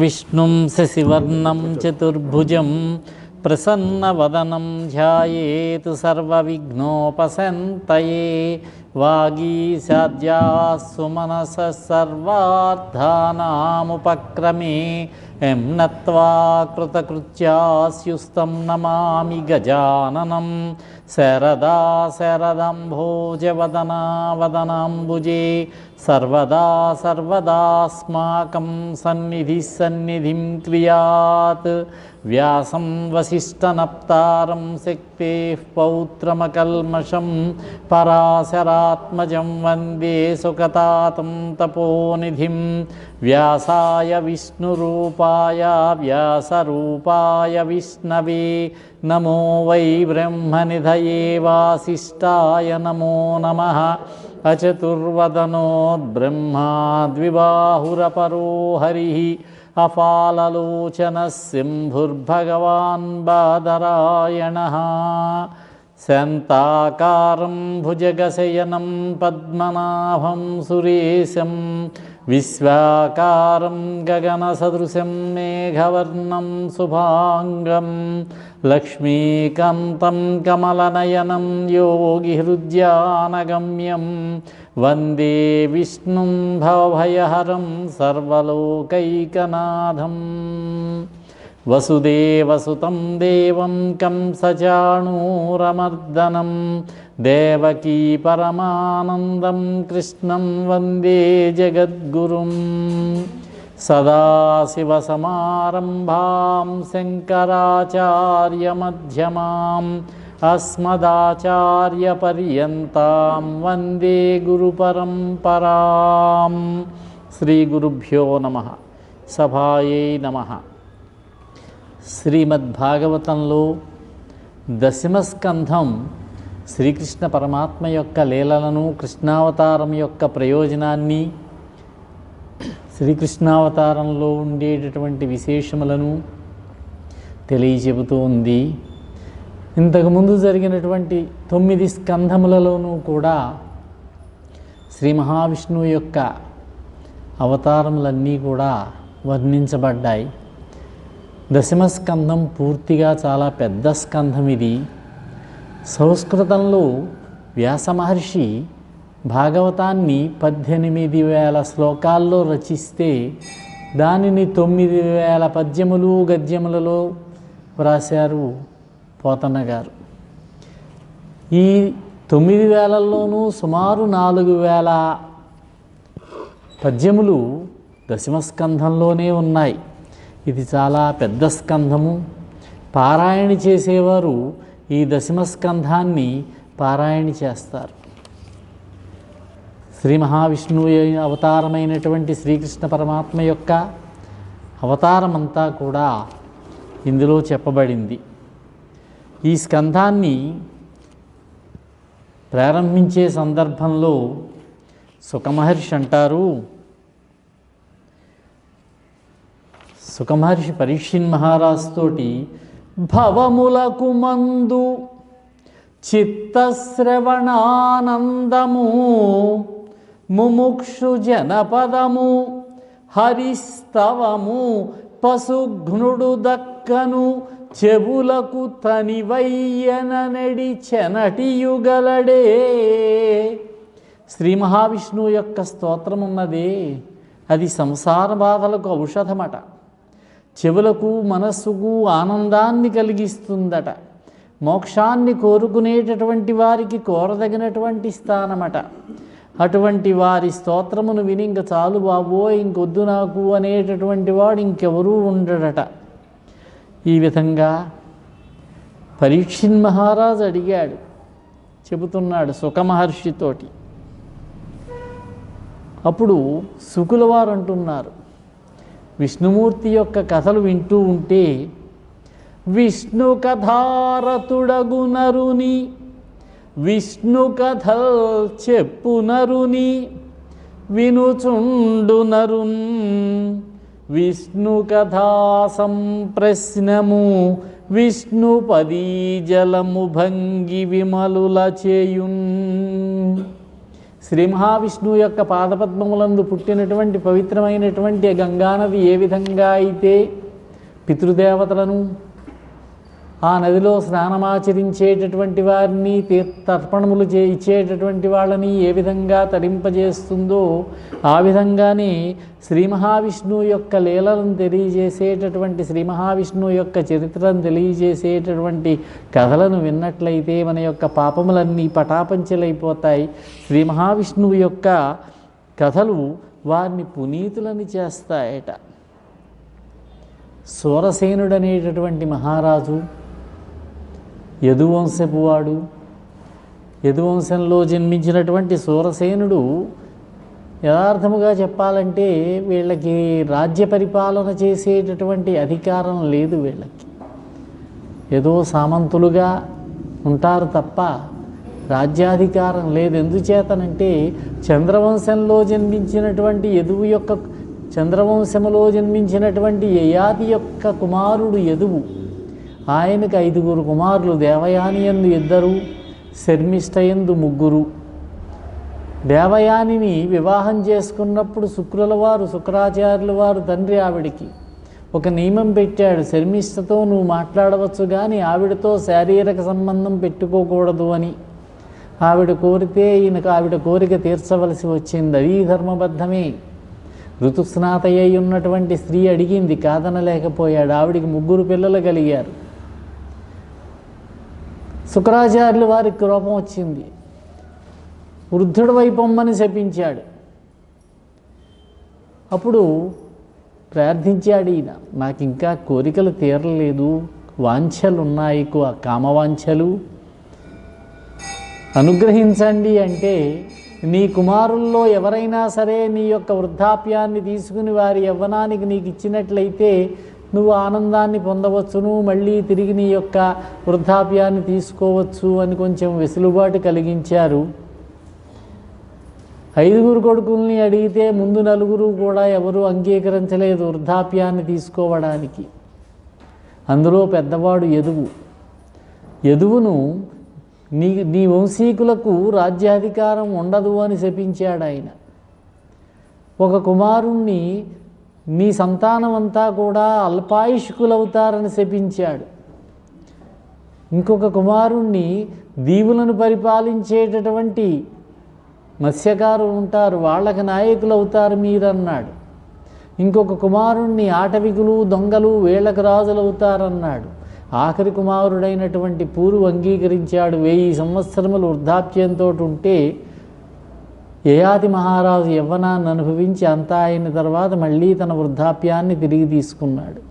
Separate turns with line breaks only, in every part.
విష్ణుం శశివర్ణం చతుర్భుజం ప్రసన్నవదనం ధ్యాయేత్ సర్వవిఘ్నోపశాంతయే వాగీశాద్యాస్సు మనసః సర్వార్థానాముపక్రమే ఎం నత్వా కృతకృత్యాస్యుస్తం నమామి గజాననం శరదా శరదంభోజవదనా వదనాంబుజే సర్వదా సర్వదాస్మాకం సన్నిధిం క్రియాత్ వ్యాసం వసిష్ఠనప్తారం శక్తేః పౌత్రమకల్మషం పరాశరాత్మజం వందే సుఖతాతం తపోనిధిం వ్యాసాయ విష్ణురూపాయ వ్యాసరూపాయ విష్ణవే నమో వై బ్రహ్మనిధయే వాసిష్ఠాయ నమో నమః అచతుర్వదనోర్బ్రహ్మా ద్విబాహురపరో హరిః అఫాలలోచనः సింధుర్భగవాన్ బాదరాయణः శాంతాకారం భుజగశయనం పద్మనాభం సురేశం విశ్వాకారం గగనసదృశం మేఘవర్ణం శుభాంగం లక్ష్మీకాంతం కమలనయనం యోగిహృద్యానగమ్యం వందే విష్ణుం భవభయహరం సర్వలోకైకనాథం వసుదేవసుతం దేవం కంసచాణూరమర్దనం దేవకీ పరమానందం కృష్ణం వందే జగద్గురుం సదాశివసమారంభాం శంకరాచార్యమధ్యమాం అస్మదాచార్యపర్యంతాం వందే గురుపరంపరాం. శ్రీగురుభ్యో నమః. సభాయై నమః. శ్రీమద్భాగవతంలో దశమస్కంధం శ్రీకృష్ణ పరమాత్మ యొక్క లీలలను, కృష్ణావతారం యొక్క ప్రయోజనాన్ని, శ్రీకృష్ణావతారంలో ఉండేటటువంటి విశేషములను తెలియచెబుతూ ఉంది. ఇంతకుముందు జరిగినటువంటి 9 స్కంధములలోనూ కూడా శ్రీ మహావిష్ణువు యొక్క అవతారములన్నీ కూడా వర్ణించబడ్డాయి. దశమస్కంధం పూర్తిగా చాలా పెద్ద స్కంధం ఇది. సంస్కృతంలో వ్యాస మహర్షి భాగవతాన్ని 18,000 శ్లోకాల్లో రచిస్తే దానిని 9,000 పద్యములు గద్యములలో వ్రాశారు పోతన్న గారు. ఈ 9,000లోనూ సుమారు 4,000 పద్యములు దశమస్కంధంలోనే ఉన్నాయి. ఇది చాలా పెద్ద స్కంధము. పారాయణ చేసేవారు ఈ దశమస్కంధాన్ని పారాయణ చేస్తారు. శ్రీ మహావిష్ణువు అవతారమైనటువంటి శ్రీకృష్ణ పరమాత్మ యొక్క అవతారమంతా కూడా ఇందులో చెప్పబడింది. ఈ స్కంధాన్ని ప్రారంభించే సందర్భంలో సుఖమహర్షి అంటారు, సుఖమహర్షి పరీక్షిన్ మహారాజు తోటి భవములకు మందు చిత్తశ్రవణానందము ముముక్షు జనపదము హరిస్తవము పశుఘ్నుడు దక్కను చెవులకు తనివయ్యననడి చెనటియుగలడే. శ్రీ మహావిష్ణువు యొక్క స్తోత్రం ఉన్నదే, అది సంసార బాధలకు ఔషధమట. చెవులకు మనస్సుకు ఆనందాన్ని కలిగిస్తుందట. మోక్షాన్ని కోరుకునేటటువంటి వారికి కోరదగినటువంటి స్థానమట. అటువంటి వారి స్తోత్రమును విని ఇంక చాలు బాబో ఇంకొద్దు నాకు అనేటటువంటి వాడు ఇంకెవరూ ఉండడట. ఈ విధంగా పరీక్షిన్ మహారాజు అడిగాడు, చెబుతున్నాడు సుఖమహర్షితోటి. అప్పుడు శుకుల వారు అంటున్నారు, విష్ణుమూర్తి యొక్క కథలు వింటూ ఉంటే విష్ణు కథారతుడగునరుని విష్ణు కథల్ చెప్పునరుని వినుచుండునరున్ విష్ణు కథా సంప్రశ్నము విష్ణు పదీజలము భంగి విమలుల చేయున్. శ్రీ మహావిష్ణువు యొక్క పాదపద్మములందు పుట్టినటువంటి పవిత్రమైనటువంటి గంగానది ఏ విధంగా అయితే పితృదేవతలను ఆ నదిలో స్నానమాచరించేటటువంటి వారిని తీర్థర్పణములు ఇచ్చేటటువంటి వాళ్ళని ఏ విధంగా తరింపజేస్తుందో ఆ విధంగానే శ్రీ మహావిష్ణువు యొక్క లీలలను తెలియజేసేటటువంటి శ్రీ మహావిష్ణువు యొక్క చరిత్రను తెలియజేసేటటువంటి కథలను విన్నట్లయితే మన యొక్క పాపములన్నీ పటాపంచలైపోతాయి. శ్రీ మహావిష్ణువు యొక్క కథలు వారిని పునీతులని చేస్తాయట. సూరసేనుడనేటటువంటి మహారాజు యదువంశపు వాడు. యదువంశంలో జన్మించినటువంటి సూరసేనుడు యథార్థముగా చెప్పాలంటే వీళ్ళకి రాజ్య పరిపాలన చేసేటటువంటి అధికారం లేదు. వీళ్ళకి ఏదో సామంతులుగా ఉంటారు తప్ప రాజ్యాధికారం లేదు. ఎందుచేతనంటే చంద్రవంశంలో జన్మించినటువంటి చంద్రవంశములో జన్మించినటువంటి యయాతి యొక్క కుమారుడు యదువు. ఆయనకు 5 కుమారులు. దేవయానియందు 2, శర్మిష్ఠయందు 3. దేవయానిని వివాహం చేసుకున్నప్పుడు శుక్రాచార్యుల వారు తండ్రి ఆవిడికి ఒక నియమం పెట్టాడు. శర్మిష్ఠతో నువ్వు మాట్లాడవచ్చు కానీ ఆవిడతో శారీరక సంబంధం పెట్టుకోకూడదు అని. ఆవిడ కోరితే ఈయనకు ఆవిడ కోరిక తీర్చవలసి వచ్చింది. అది ధర్మబద్ధమే. ఋతుస్నాతయ్య ఉన్నటువంటి స్త్రీ అడిగింది, కాదనలేకపోయాడు. ఆవిడికి 3 పిల్లలు కలిగారు. శుక్రాచార్యుల వారికి కోపం వచ్చింది. వృద్ధుడు వైపొమ్మని శపించాడు. అప్పుడు ప్రార్థించాడు ఈయన, నాకు ఇంకా కోరికలు తీరలేదు, వాంఛలు ఉన్నాయి, కామవాంఛలు, అనుగ్రహించండి అంటే, నీ కుమారుల్లో ఎవరైనా సరే నీ యొక్క వృద్ధాప్యాన్ని తీసుకుని వారి యవ్వనానికి నీకు ఇచ్చినట్లయితే నువ్వు ఆనందాన్ని పొందవచ్చును, మళ్ళీ తిరిగి నీ యొక్క వృద్ధాప్యాన్ని తీసుకోవచ్చు అని కొంచెం వెసులుబాటు కలిగించారు. 5 కొడుకుల్ని అడిగితే ముందు 4 కూడా ఎవరు అంగీకరించలేదు వృద్ధాప్యాన్ని తీసుకోవడానికి. అందులో పెద్దవాడు యదువును నీ వంశీకులకు రాజ్యాధికారం ఉండదు అని శపించాడు ఆయన. ఒక కుమారుణ్ణి నీ సంతానం అంతా కూడా అల్పాయుష్కులవుతారని శపించాడు. ఇంకొక కుమారుణ్ణి దీవులను పరిపాలించేటటువంటి మత్స్యకారులు ఉంటారు, వాళ్ళకి నాయకులు అవుతారు మీరన్నాడు. ఇంకొక కుమారుణ్ణి ఆటవికులు దొంగలు వీళ్ళకి రాజులు అవుతారన్నాడు. ఆఖరి కుమారుడైనటువంటి పూరు అంగీకరించాడు. 1000 సంవత్సరములు వృద్ధాప్యంతో ఉంటే యయాతి మహారాజు యవ్వనాన్ని అనుభవించి అంతా అయిన తర్వాత మళ్ళీ తన వృద్ధాప్యాన్ని తిరిగి తీసుకున్నాడు.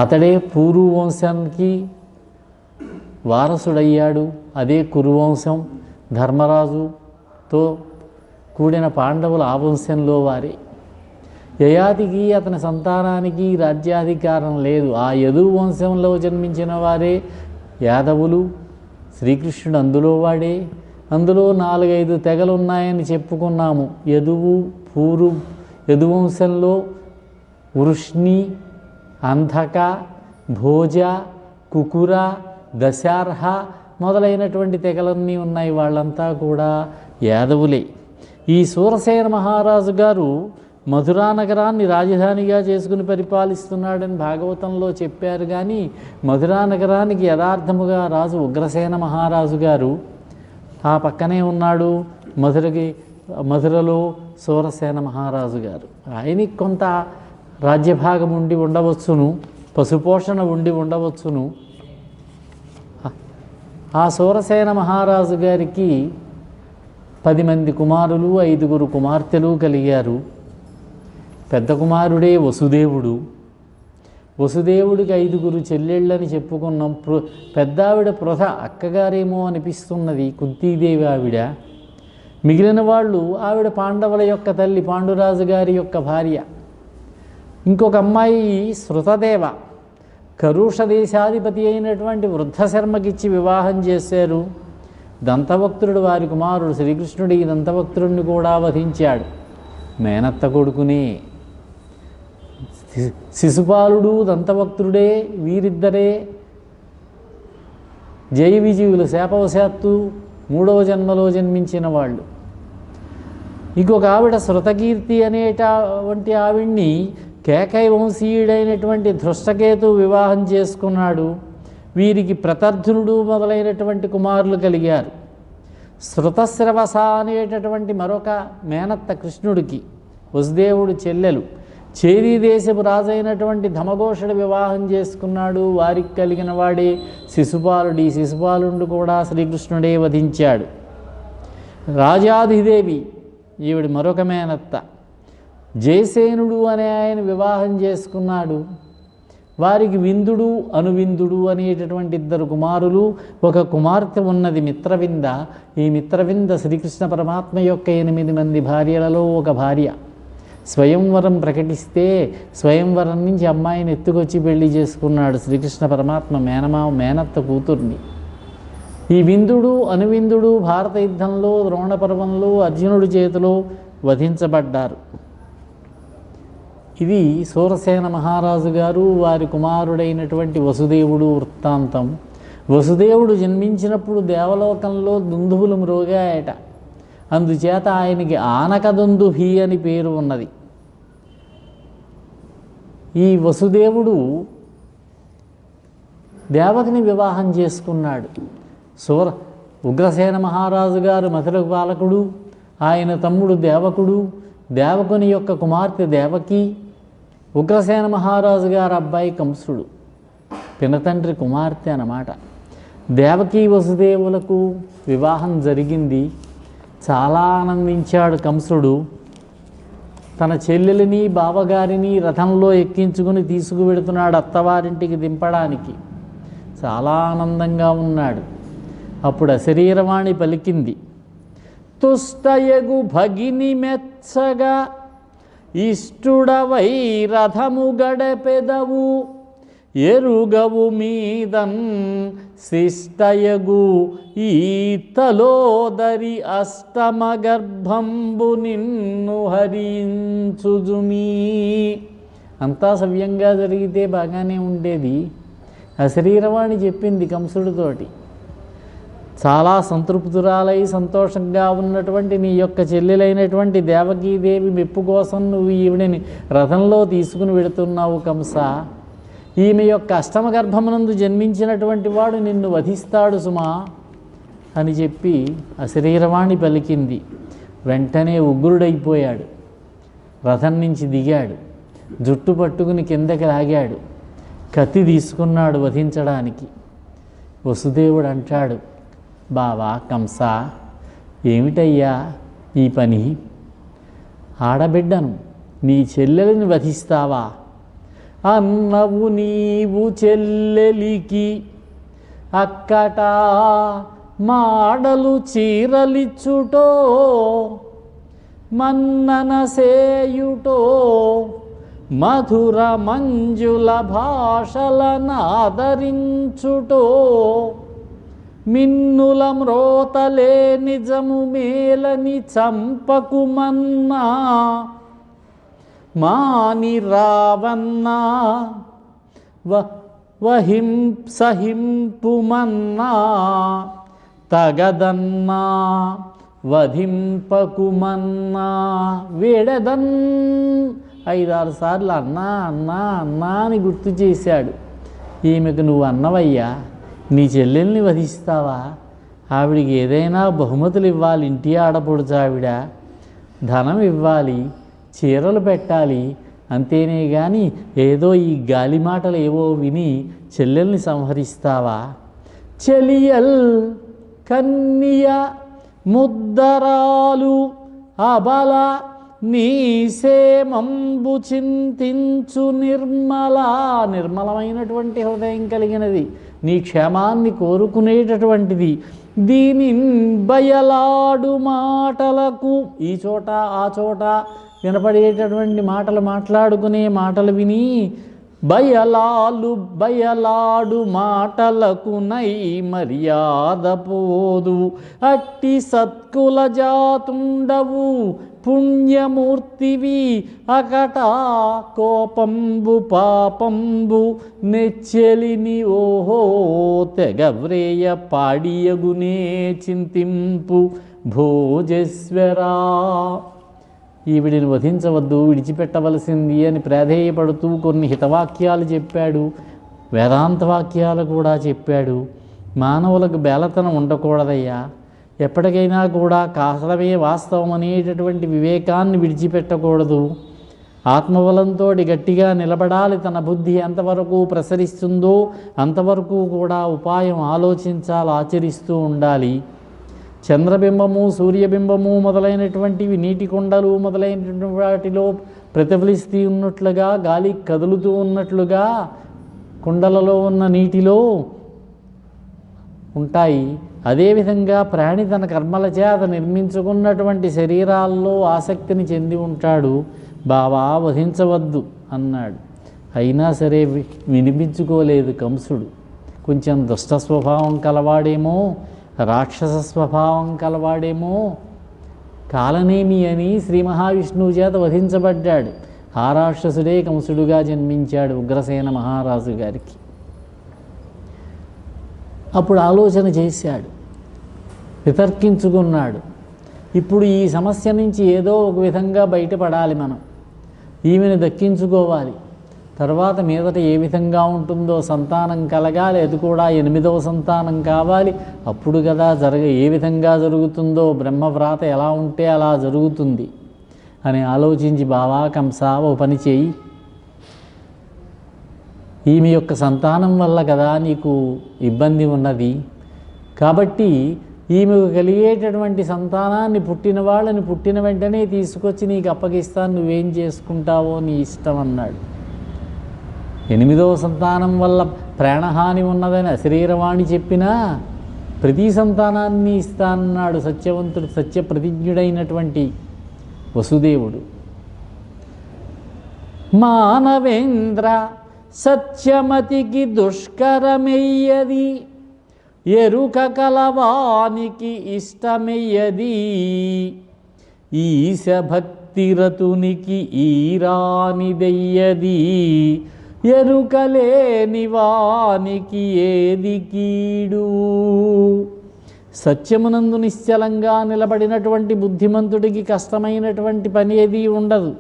అతడే పూరు వంశానికి వారసుడయ్యాడు. అదే కురువంశం. ధర్మరాజుతో కూడిన పాండవులు ఆ వంశంలో వారే. యయాతికి అతని సంతానానికి రాజ్యాధికారం లేదు. ఆ యదువు వంశంలో జన్మించిన వారే యాదవులు. శ్రీకృష్ణుడు అందులో వాడే. అందులో 4-5 తెగలు ఉన్నాయని చెప్పుకున్నాము. యదువంశంలో వృష్ణి, అంధక, భోజ, కుకుర, దశార్హ మొదలైనటువంటి తెగలన్నీ ఉన్నాయి. వాళ్ళంతా కూడా యాదవులే. ఈ సూరసేన మహారాజు గారు మధురా నగరాన్ని రాజధానిగా చేసుకుని పరిపాలిస్తున్నాడని భాగవతంలో చెప్పారు. కానీ మధురా నగరానికి యథార్థముగా రాజు ఉగ్రసేన మహారాజు గారు. ఆ పక్కనే ఉన్నాడు మధురలో సూరసేన మహారాజు గారు. ఆయనకి కొంత రాజ్యభాగం ఉండి ఉండవచ్చును, పశుపోషణ ఉండి ఉండవచ్చును. ఆ సూరసేన మహారాజు గారికి 10 మంది కుమారులు, 5 కుమార్తెలు కలిగారు. పెద్ద కుమారుడే వసుదేవుడు. వసుదేవుడికి 5 చెల్లెళ్ళని చెప్పుకున్నాం. పెద్దావిడ పృథ అక్కగారేమో అనిపిస్తున్నది, కుంతీదేవి ఆవిడ. మిగిలిన వాళ్ళు ఆవిడ పాండవుల యొక్క తల్లి, పాండురాజు గారి యొక్క భార్య. ఇంకొక అమ్మాయి శృతదేవ, కరుష దేశాధిపతి అయినటువంటి వృద్ధశర్మకిచ్చి వివాహం చేశారు. దంతవక్త్రుడు వారి కుమారుడు. శ్రీకృష్ణుడు ఈ దంతవక్త్రుడిని కూడా వధించాడు. మేనత్త కొడుకునే. శిశుపాలుడు దంతవక్త్రుడే. వీరిద్దరే జయ విజయులు. శాపవశాత్తు 3వ జన్మలో జన్మించిన వాళ్ళు. ఇంకొక ఆవిడ శృతకీర్తి అనేటువంటి ఆవిడ్ని కేకయ వంశీయుడైనటువంటి ధృష్టకేతు వివాహం చేసుకున్నాడు. వీరికి ప్రతర్ధునుడు మొదలైనటువంటి కుమారులు కలిగారు. శృతశ్రవస అనేటటువంటి మరొక మేనత్త కృష్ణుడికి వసుదేవుడు చెల్లెలు. చేరీ దేశపు రాజైనటువంటి ధమఘోషుడు వివాహం చేసుకున్నాడు. వారికి కలిగిన వాడే శిశుపాలుడు. ఈ శిశుపాలుడు కూడా శ్రీకృష్ణుడే వధించాడు. రాజాధిదేవి ఈవిడి మరొక మేనత్త. జయసేనుడు అనే ఆయన వివాహం చేసుకున్నాడు. వారికి విందుడు అనువిందుడు అనేటటువంటి 2 కుమారులు, ఒక కుమార్తె ఉన్నది మిత్రవింద. ఈ మిత్రవింద శ్రీకృష్ణ పరమాత్మ యొక్క 8 మంది భార్యలలో ఒక భార్య. స్వయంవరం ప్రకటిస్తే స్వయంవరం నుంచి అమ్మాయిని ఎత్తుకొచ్చి పెళ్లి చేసుకున్నాడు శ్రీకృష్ణ పరమాత్మ మేనత్త కూతుర్ని. ఈ విందుడు అనువిందుడు భారత యుద్ధంలో ద్రోణపర్వంలో అర్జునుడి చేతిలో వధించబడ్డారు. ఇది సూరసేన మహారాజు గారు వారి కుమారుడైనటువంటి వసుదేవుడు వృత్తాంతం. వసుదేవుడు జన్మించినప్పుడు దేవలోకంలో దుందుబులు మ్రోగాయట. అందుచేత ఆయనకి ఆనకదుందుభి అని పేరు ఉన్నది. ఈ వసుదేవుడు దేవకిని వివాహం చేసుకున్నాడు. ఉగ్రసేన మహారాజు గారు మధుర పాలకుడు, ఆయన తమ్ముడు దేవకుడు, దేవకుని యొక్క కుమార్తె దేవకి, ఉగ్రసేన మహారాజు గారు అబ్బాయి కంసుడు, పినతండ్రి కుమార్తె అన్నమాట. దేవకీ వసుదేవులకు వివాహం జరిగింది. చాలా ఆనందించాడు కంసుడు. తన చెల్లెలిని బావగారిని రథంలో ఎక్కించుకుని తీసుకువెడుతున్నాడు అత్తవారింటికి దింపడానికి. చాలా ఆనందంగా ఉన్నాడు. అప్పుడు అశరీరవాణి పలికింది, తుష్టయగు భగిని మెచ్చగా ఇష్టుడవై రథము గడపెదవు, ఎరుగవు మీదన్ శిష్టయగు ఈతలోదరి అష్టమ గర్భంబు నిన్ను హరించుజుమీ. అంతా సవ్యంగా జరిగితే బాగానే ఉండేది. అశరీరవాణి చెప్పింది కంసుడితోటి, చాలా సంతృప్తురాలై సంతోషంగా ఉన్నటువంటి నీ యొక్క చెల్లెలైనటువంటి దేవకీదేవి మెప్పు కోసం నువ్వు ఈవిడని రథంలో తీసుకుని వెడుతున్నావు కంస. ఈమె యొక్క అష్టమ గర్భమునందు జన్మించినటువంటి వాడు నిన్ను వధిస్తాడు సుమా అని చెప్పి అశరీరవాణి పలికింది. వెంటనే ఉగ్రుడైపోయాడు. రథం నుంచి దిగాడు. జుట్టు పట్టుకుని కిందకి లాగాడు. కత్తి తీసుకున్నాడు వధించడానికి. వసుదేవుడు అంటాడు, బావా కంస, ఏమిటయ్యా ఈ పని? ఆడబిడ్డను నీ చెల్లెలిని వధిస్తావా? అన్నవు నీవు చెల్లెలికి అక్కట మాడలు చీరలిచ్చుటో మన్నన సేయుటో మధుర మంజుల భాషలనాదరించుటో మిన్నుల మ్రోతలే నిజము మేలని చంపకుమన్నా మాని రావన్నా సహింపుమన్నా తగదన్నా వధింపకుమన్నా వేడదన్ 5-6 సార్లు అన్నా అన్నా అన్నా అని గుర్తు చేశాడు. ఈమెకు నువ్వు అన్నవయ్యా, నీ చెల్లెల్ని వధిస్తావా? ఆవిడికి ఏదైనా బహుమతులు ఇవ్వాలి, ఇంటి ఆడపడుచు ఆవిడ, ధనం ఇవ్వాలి, చీరలు పెట్టాలి, అంతేనే కానీ ఏదో ఈ గాలి మాటలు ఏవో విని చెల్లెల్ని సంహరిస్తావా? చెలియల్ కన్నియ ముద్దరాలు అబల నీసేమంబు చింతించు నిర్మలమైనటువంటి హృదయం కలిగినది, నీ క్షేమాన్ని కోరుకునేటటువంటిది. దీని బయలాడు మాటలకు, ఈ చోట ఆ చోట వినపడేటటువంటి మాటలు మాట్లాడుకునే మాటలు విని బయలాలు బయలాడు మాటలకు నై మర్యాద పోదు, అట్టి సత్కుల జాతుండవు పుణ్యమూర్తివి అకట కోపంబు పాపంబు నెచ్చెలిని ఓహో తెగవ్రేయ పాడియగునే చింతింపు భోజేశ్వరా. ఈవిడిని వధించవద్దు, విడిచిపెట్టవలసింది అని ప్రాధేయపడుతూ కొన్ని హితవాక్యాలు చెప్పాడు, వేదాంత వాక్యాలు కూడా చెప్పాడు. మానవులకు బేలతనం ఉండకూడదయ్యా, ఎప్పటికైనా కూడా కాసలమే వాస్తవం అనేటటువంటి వివేకాన్ని విడిచిపెట్టకూడదు. ఆత్మబలంతో గట్టిగా నిలబడాలి. తన బుద్ధి ఎంతవరకు ప్రసరిస్తుందో అంతవరకు కూడా ఉపాయం ఆలోచించాలి, ఆచరిస్తూ ఉండాలి. చంద్రబింబము, సూర్యబింబము మొదలైనటువంటివి, నీటి కొండలు మొదలైనటువంటి వాటిలో ప్రతిఫలిస్తూ ఉన్నట్లుగా, గాలి కదులుతూ ఉన్నట్లుగా కుండలలో ఉన్న నీటిలో ఉంటాయి. అదేవిధంగా ప్రాణి తన కర్మల చేత నిర్మించుకున్నటువంటి శరీరాల్లో ఆసక్తిని చెంది ఉంటాడు. బావా వధించవద్దు అన్నాడు. అయినా సరే వినిపించుకోలేదు కంసుడు. కొంచెం దుష్ట స్వభావం కలవాడేమో, రాక్షస స్వభావం కలవాడేమో, కాలనేమి అని శ్రీ మహావిష్ణువు చేత వధించబడ్డాడు. ఆ రాక్షసుడే కంసుడుగా జన్మించాడు ఉగ్రసేన మహారాజు గారికి. అప్పుడు ఆలోచన చేశాడు, వితర్కించుకున్నాడు. ఇప్పుడు ఈ సమస్య నుంచి ఏదో ఒక విధంగా బయటపడాలి, మనం ఈమెను దక్కించుకోవాలి. తర్వాత మీదట ఏ విధంగా ఉంటుందో, సంతానం కలగాలి, అది కూడా 8వ సంతానం కావాలి. అప్పుడు కదా ఏ విధంగా జరుగుతుందో, బ్రహ్మవ్రాత ఎలా ఉంటే అలా జరుగుతుంది అని ఆలోచించి, బావా కంస ఓ పని చేయి, ఈమె యొక్క సంతానం వల్ల కదా నీకు ఇబ్బంది ఉన్నది, కాబట్టి ఈమెకు కలిగేటటువంటి సంతానాన్ని పుట్టిన వాళ్ళని పుట్టిన వెంటనే తీసుకొచ్చి నీకు అప్పగిస్తాను, నువ్వేం చేసుకుంటావో నీ ఇష్టం అన్నాడు. 8వ సంతానం వల్ల ప్రాణహాని ఉన్నదని అశరీరవాణి చెప్పినా ప్రతి సంతానాన్ని ఇస్తానన్నాడు సత్యవంతుడు, సత్యప్రతిజ్ఞుడైనటువంటి వసుదేవుడు. మానవేంద్ర సత్యమతికి దుష్కరమెయ్యది, ఎరుక కలవానికి ఇష్టమెయ్యది, ఈశ భక్తిరతునికి ఈరానిదెయ్యది, ఎరుకలేని వానికి ఏది కీడు. సత్యమునందు నిశ్చలంగా నిలబడినటువంటి బుద్ధిమంతుడికి కష్టమైనటువంటి పని ఏదీ ఉండదు.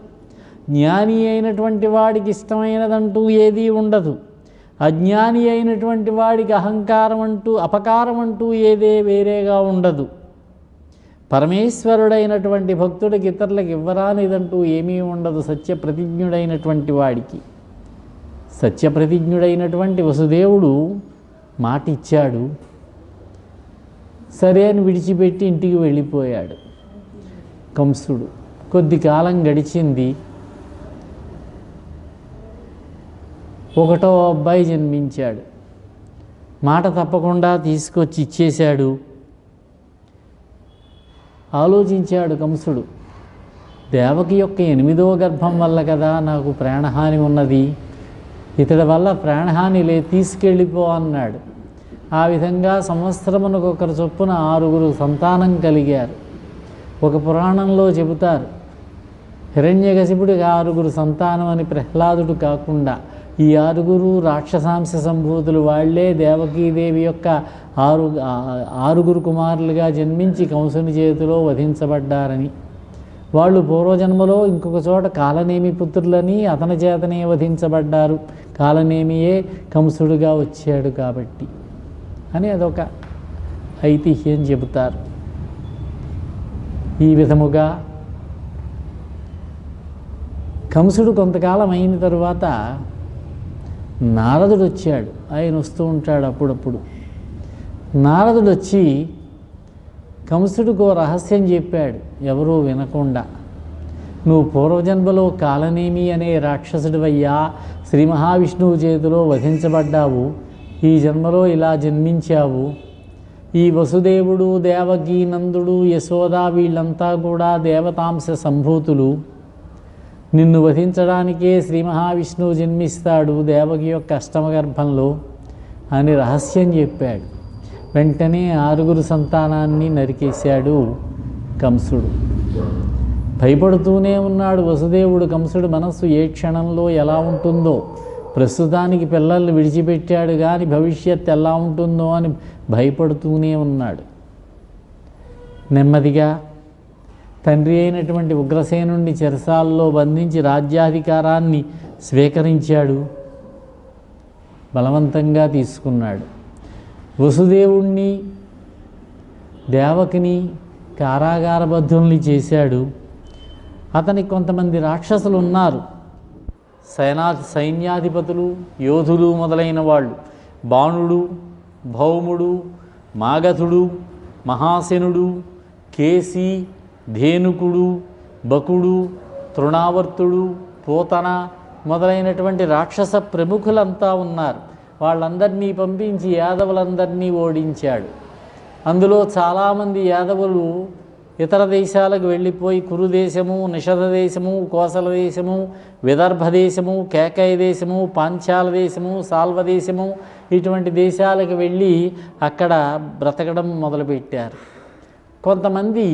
జ్ఞాని అయినటువంటి వాడికి ఇష్టమైనదంటూ ఏదీ ఉండదు. అజ్ఞాని అయినటువంటి వాడికి అహంకారం అంటూ అపకారం అంటూ ఏదే వేరేగా ఉండదు. పరమేశ్వరుడైనటువంటి భక్తుడికి ఇతరులకు ఇవ్వరానిదంటూ ఏమీ ఉండదు సత్యప్రతిజ్ఞుడైనటువంటి వాడికి. సత్యప్రతిజ్ఞుడైనటువంటి వసుదేవుడు మాట ఇచ్చాడు, సరే అని విడిచిపెట్టి ఇంటికి వెళ్ళిపోయాడు కంసుడు. కొద్ది కాలం గడిచింది. 1వ అబ్బాయి జన్మించాడు. మాట తప్పకుండా తీసుకొచ్చి ఇచ్చేశాడు. ఆలోచించాడు కంసుడు, దేవకి యొక్క 8వ గర్భం వల్ల కదా నాకు ప్రాణహాని ఉన్నది, ఇతడి వల్ల ప్రాణహాని తీసుకెళ్ళిపో అన్నాడు. ఆ విధంగా సంవత్సరమునకు ఒకరు చొప్పున 6 సంతానం కలిగారు. ఒక పురాణంలో చెబుతారు, హిరణ్యకశిపుడికి 6 సంతానం అని, ప్రహ్లాదుడు కాకుండా ఈ 6 రాక్షసాంశ సంభూతులు వాళ్లే దేవకీదేవి యొక్క 6 కుమారులుగా జన్మించి కంసుని చేతిలో వధించబడ్డారని. వాళ్ళు పూర్వజన్మలో ఇంకొక చోట కాలనేమి పుత్రులని అతని చేతనే వధించబడ్డారు, కాలనేమియే కంసుడుగా వచ్చాడు కాబట్టి అని అదొక ఐతిహ్యం చెబుతారు. ఈ విధముగా కంసుడు కొంతకాలం అయిన తరువాత నారదుడు వచ్చాడు. ఆయన వస్తూ ఉంటాడు అప్పుడప్పుడు. నారదుడు వచ్చి కంసుడికి ఓ రహస్యం చెప్పాడు, ఎవరూ వినకుండా. నువ్వు పూర్వజన్మలో కాలనేమి అనే రాక్షసుడివయ్యా, శ్రీ మహావిష్ణువు చేతిలో వధించబడ్డావు, ఈ జన్మలో ఇలా జన్మించావు. ఈ వసుదేవుడు, దేవకీ, నందుడు, యశోద వీళ్ళంతా కూడా దేవతాంశ సంభూతులు. నిన్ను వధించడానికే శ్రీ మహావిష్ణువు జన్మిస్తాడు దేవకి యొక్క అష్టమ గర్భంలో అని రహస్యం చెప్పాడు. వెంటనే 6 సంతానాన్ని నరికేశాడు కంసుడు. భయపడుతూనే ఉన్నాడు వసుదేవుడు. కంసుడు మనస్సు ఏ క్షణంలో ఎలా ఉంటుందో, ప్రస్తుతానికి పిల్లల్ని విడిచిపెట్టాడు కానీ భవిష్యత్తు ఎలా ఉంటుందో అని భయపడుతూనే ఉన్నాడు. నెమ్మదిగా తండ్రి అయినటువంటి ఉగ్రసేనుణ్ణి చెరసాల్లో బంధించి రాజ్యాధికారాన్ని స్వీకరించాడు. బలవంతంగా తీసుకున్నాడు. వసుదేవుణ్ణి దేవకిని కారాగారబద్ధుల్ని చేశాడు. అతనికి కొంతమంది రాక్షసులు ఉన్నారు, సైన్యాధిపతులు, యోధులు మొదలైన వాళ్ళు. బాణుడు, భౌముడు, మాగధుడు, మహాసేనుడు, కేసి, ధేనుకుడు, బకుడు, తృణావర్తుడు, పోతన మొదలైనటువంటి రాక్షస ప్రముఖులంతా ఉన్నారు. వాళ్ళందరినీ పంపించి యాదవులందరినీ ఓడించాడు. అందులో చాలామంది యాదవులు ఇతర దేశాలకు వెళ్ళిపోయి కురుదేశము, నిషధ దేశము, కోసల దేశము, విదర్భ దేశము, కేకయ దేశము, పాంచాల దేశము, సాల్వ దేశము ఇటువంటి దేశాలకు వెళ్ళి అక్కడ బ్రతకడం మొదలుపెట్టారు. కొంతమంది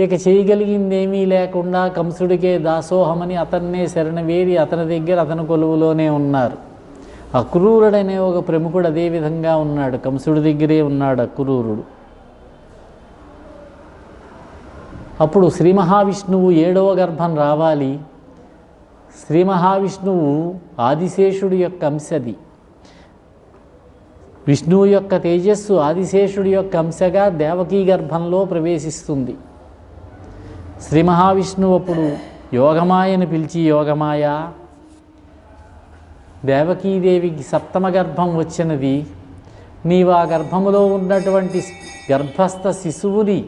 ఇక చేయగలిగిందేమీ లేకుండా కంసుడికే దాసోహమని అతన్నే శరణవేరి అతని దగ్గర అతని కొలువులోనే ఉన్నారు. అక్రూరుడనే ఒక ప్రముఖుడు అదేవిధంగా ఉన్నాడు, కంసుడి దగ్గరే ఉన్నాడు అక్రూరుడు. అప్పుడు శ్రీ మహావిష్ణువు 7వ గర్భం రావాలి. శ్రీ మహావిష్ణువు ఆదిశేషుడి యొక్క అంశది. విష్ణువు యొక్క తేజస్సు ఆదిశేషుడి యొక్క అంశగా దేవకీ గర్భంలో ప్రవేశిస్తుంది. శ్రీ మహావిష్ణువు అప్పుడు యోగమాయను పిలిచి, యోగమాయ, దేవకీదేవికి 7వ గర్భం వచ్చినది, నీవు ఆ గర్భములో ఉన్నటువంటి గర్భస్థ శిశువుని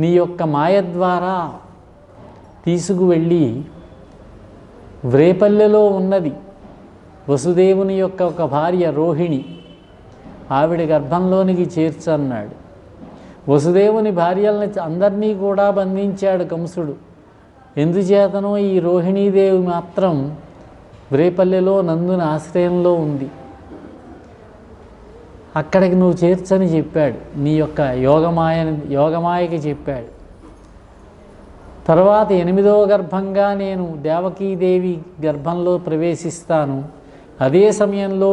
నీ యొక్క మాయ ద్వారా తీసుకువెళ్ళి వ్రేపల్లెలో ఉన్నది వసుదేవుని యొక్క ఒక భార్య రోహిణి, ఆవిడ గర్భంలోనికి చేర్చన్నాడు. వసుదేవుని భార్యల్ని అందరినీ కూడా బంధించాడు కంసుడు. ఎందుచేతనో ఈ రోహిణీదేవి మాత్రం వ్రేపల్లెలో నందుని ఆశ్రయంలో ఉంది. అక్కడికి నువ్వు చేర్చని చెప్పాడు. నీ యొక్క యోగమాయకి చెప్పాడు. తర్వాత 8వ గర్భంగా నేను దేవకీదేవి గర్భంలో ప్రవేశిస్తాను. అదే సమయంలో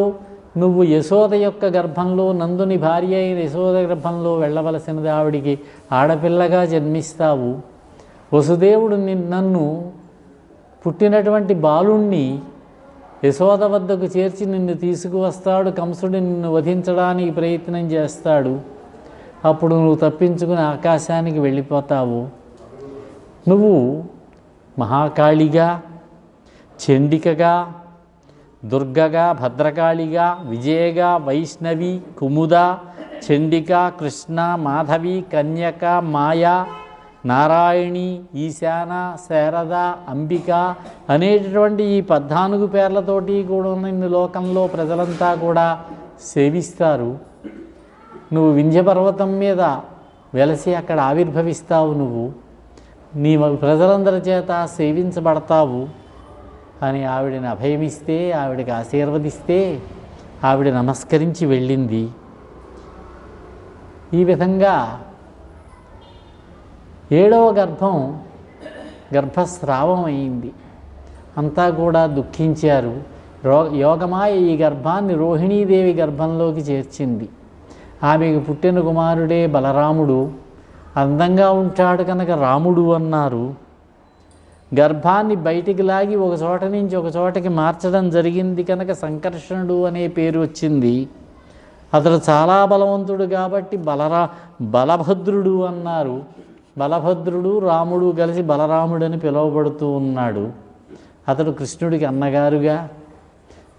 నువ్వు యశోద యొక్క గర్భంలో, నందుని భార్య అయిన యశోద గర్భంలో వెళ్ళవలసినది, ఆవిడికి ఆడపిల్లగా జన్మిస్తావు. వసుదేవుడు నన్ను పుట్టినటువంటి బాలుణ్ణి యశోద వద్దకు చేర్చి నిన్ను తీసుకువస్తాడు. కంసుడు నిన్ను వధించడానికి ప్రయత్నం చేస్తాడు. అప్పుడు నువ్వు తప్పించుకుని ఆకాశానికి వెళ్ళిపోతావు. నువ్వు మహాకాళిగా, చండికగా, దుర్గగా, భద్రకాళిగా, విజయగా, వైష్ణవి, కుముద, చండిక, కృష్ణ, మాధవి, కన్యక, మాయా, నారాయణి, ఈశాన, శారద, అంబిక అనేటటువంటి ఈ 14 పేర్లతోటి కూడా నిన్ను లోకంలో ప్రజలంతా కూడా సేవిస్తారు. నువ్వు వింధ్య పర్వతం మీద వెలసి అక్కడ ఆవిర్భవిస్తావు. నువ్వు నీ ప్రజలందరి చేత సేవించబడతావు అని ఆవిడని అభయమిస్తే, ఆవిడకి ఆశీర్వదిస్తే ఆవిడ నమస్కరించి వెళ్ళింది. ఈ విధంగా 7వ గర్భం గర్భస్రావం అయింది. అంతా కూడా దుఃఖించారు. యోగమాయ ఈ గర్భాన్ని రోహిణీదేవి గర్భంలోకి చేర్చింది. ఆమెకు పుట్టిన కుమారుడే బలరాముడు. అందంగా ఉంటాడు కనుక రాముడు అన్నారు. గర్భాన్ని బయటికి లాగి ఒక చోట నుంచి ఒక చోటకి మార్చడం జరిగింది కనుక సంకర్షణుడు అనే పేరు వచ్చింది. అతడు చాలా బలవంతుడు కాబట్టి బలభద్రుడు అన్నారు. బలభద్రుడు రాముడు కలిసి బలరాముడని పిలువబడుతూ ఉన్నాడు. అతడు కృష్ణుడికి అన్నగారుగా.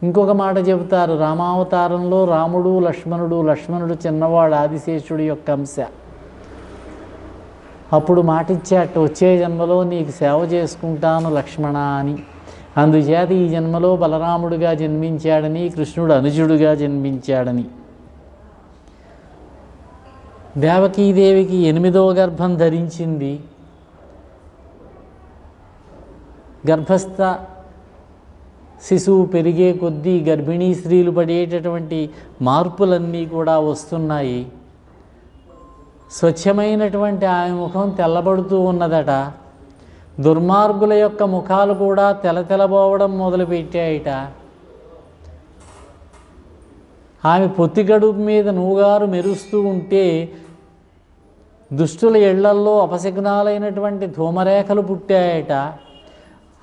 ఇంకొక మాట చెబుతారు, రామావతారంలో రాముడు లక్ష్మణుడు చిన్నవాడు ఆదిశేషుడి యొక్క అంశ. అప్పుడు మాటిచ్చాట, వచ్చే జన్మలో నీకు సేవ చేసుకుంటాను లక్ష్మణ అని. అందుచేత ఈ జన్మలో బలరాముడిగా జన్మించాడని, కృష్ణుడు అనుజుడుగా జన్మించాడని. దేవకీదేవికి 8వ గర్భం ధరించింది. గర్భస్థ శిశువు పెరిగే కొద్దీ గర్భిణీ స్త్రీలు పడేటటువంటి మార్పులన్నీ కూడా వస్తున్నాయి. స్వచ్ఛమైనటువంటి ఆమె ముఖం తెల్లబడుతూ ఉన్నదట. దుర్మార్గుల యొక్క ముఖాలు కూడా తెలతెలబోవడం మొదలుపెట్టాయిట. ఆమె పొత్తిగడుపు మీద నూగారు మెరుస్తూ ఉంటే దుష్టుల ఇళ్లల్లో అపశకునాలైనటువంటి ధూమరేఖలు పుట్టాయట.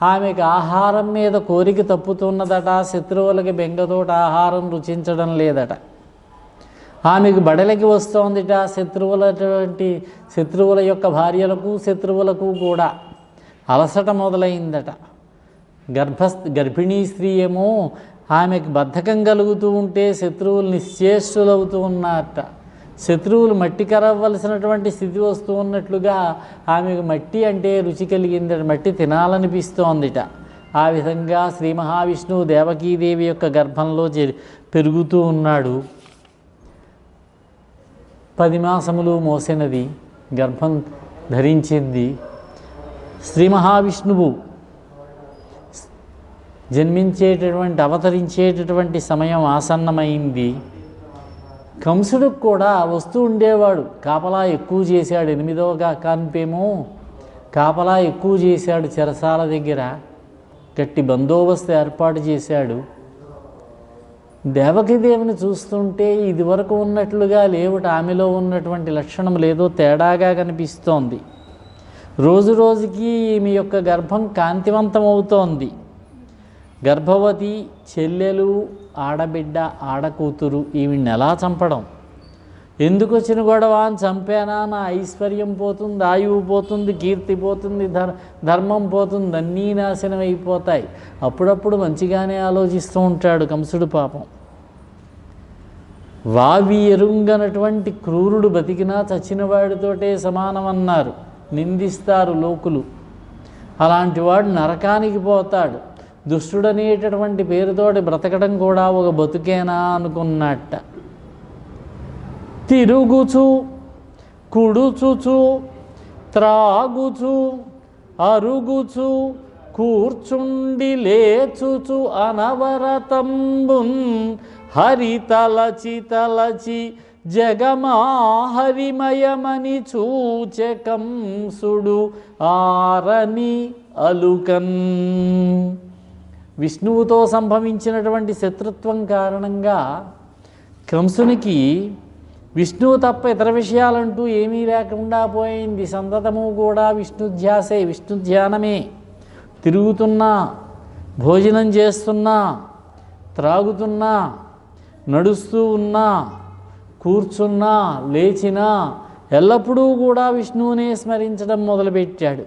ఆమెకు ఆహారం మీద కోరిక తప్పుతున్నదట. శత్రువులకి బెంగతోటి ఆహారం రుచించడం లేదట. ఆమెకు బడలికి వస్తోందిట. శత్రువుల యొక్క భార్యలకు శత్రువులకు కూడా అలసట మొదలైందట. గర్భిణీ స్త్రీ ఏమో ఆమెకు బద్ధకం కలుగుతూ ఉంటే శత్రువులు నిశ్చేష్టులవుతూ ఉన్నారట. శత్రువులు మట్టి కరవ్వలసినటువంటి స్థితి వస్తూ ఉన్నట్లుగా ఆమెకు మట్టి అంటే రుచి కలిగిందట. మట్టి తినాలనిపిస్తోందిట. ఆ విధంగా శ్రీ మహావిష్ణువు దేవకీదేవి యొక్క గర్భంలో పెరుగుతూ ఉన్నాడు. 10 మాసములు మోసినది, గర్భం ధరించింది. శ్రీ మహావిష్ణువు అవతరించేటటువంటి సమయం ఆసన్నమైంది. కంసుడికి కూడా వస్తూ ఉండేవాడు. కాపలా ఎక్కువ చేశాడు. 8వ కాన్పేమో కాపలా ఎక్కువ చేశాడు. చెరసాల దగ్గర గట్టి బందోబస్తు ఏర్పాటు చేశాడు. దేవకీదేవిని చూస్తుంటే ఇదివరకు ఉన్నట్లుగా లేవుట. ఆమెలో ఉన్నటువంటి లక్షణం లేదో తేడాగా కనిపిస్తోంది. రోజు రోజుకి ఈమె యొక్క గర్భం కాంతివంతమవుతోంది. గర్భవతి చెల్లెలు, ఆడబిడ్డ, ఆడకూతురు ఈవిడ్ని ఎలా చంపడం? ఎందుకు వచ్చిన గొడవ అని చంపానా? నా ఐశ్వర్యం పోతుంది, ఆయువు పోతుంది, కీర్తి పోతుంది, ధర్మం పోతుంది, అన్నీ నాశనం అయిపోతాయి. అప్పుడప్పుడు మంచిగానే ఆలోచిస్తూ ఉంటాడు కంసుడు. పాపం వావి ఎరుంగనటువంటి క్రూరుడు బతికినా చచ్చినవాడితోటే సమానమన్నారు, నిందిస్తారు లోకులు. అలాంటి వాడు నరకానికి పోతాడు. దుష్టుడనేటటువంటి పేరుతోటి బ్రతకడం కూడా ఒక బతుకేనా అనుకున్నట్ట. తిరుగుచు కుడుచుచు త్రాగుచు అరుగుచు కూర్చుండి లేచుచు అనవరతంబున్ హరితలచి తలచి జగమాహరిమయమని చూచె కంసుడు ఆరని అలుకన్. విష్ణువుతో సంభవించినటువంటి శత్రుత్వం కారణంగా కంసునికి విష్ణువు తప్ప ఇతర విషయాలంటూ ఏమీ లేకుండా పోయింది. సంతతము కూడా విష్ణుధ్యాసే, విష్ణు ధ్యానమే. తిరుగుతున్నా, భోజనం చేస్తున్నా, త్రాగుతున్నా, నడుస్తూ ఉన్నా, కూర్చున్నా, లేచినా ఎల్లప్పుడూ కూడా విష్ణువునే స్మరించడం మొదలుపెట్టాడు.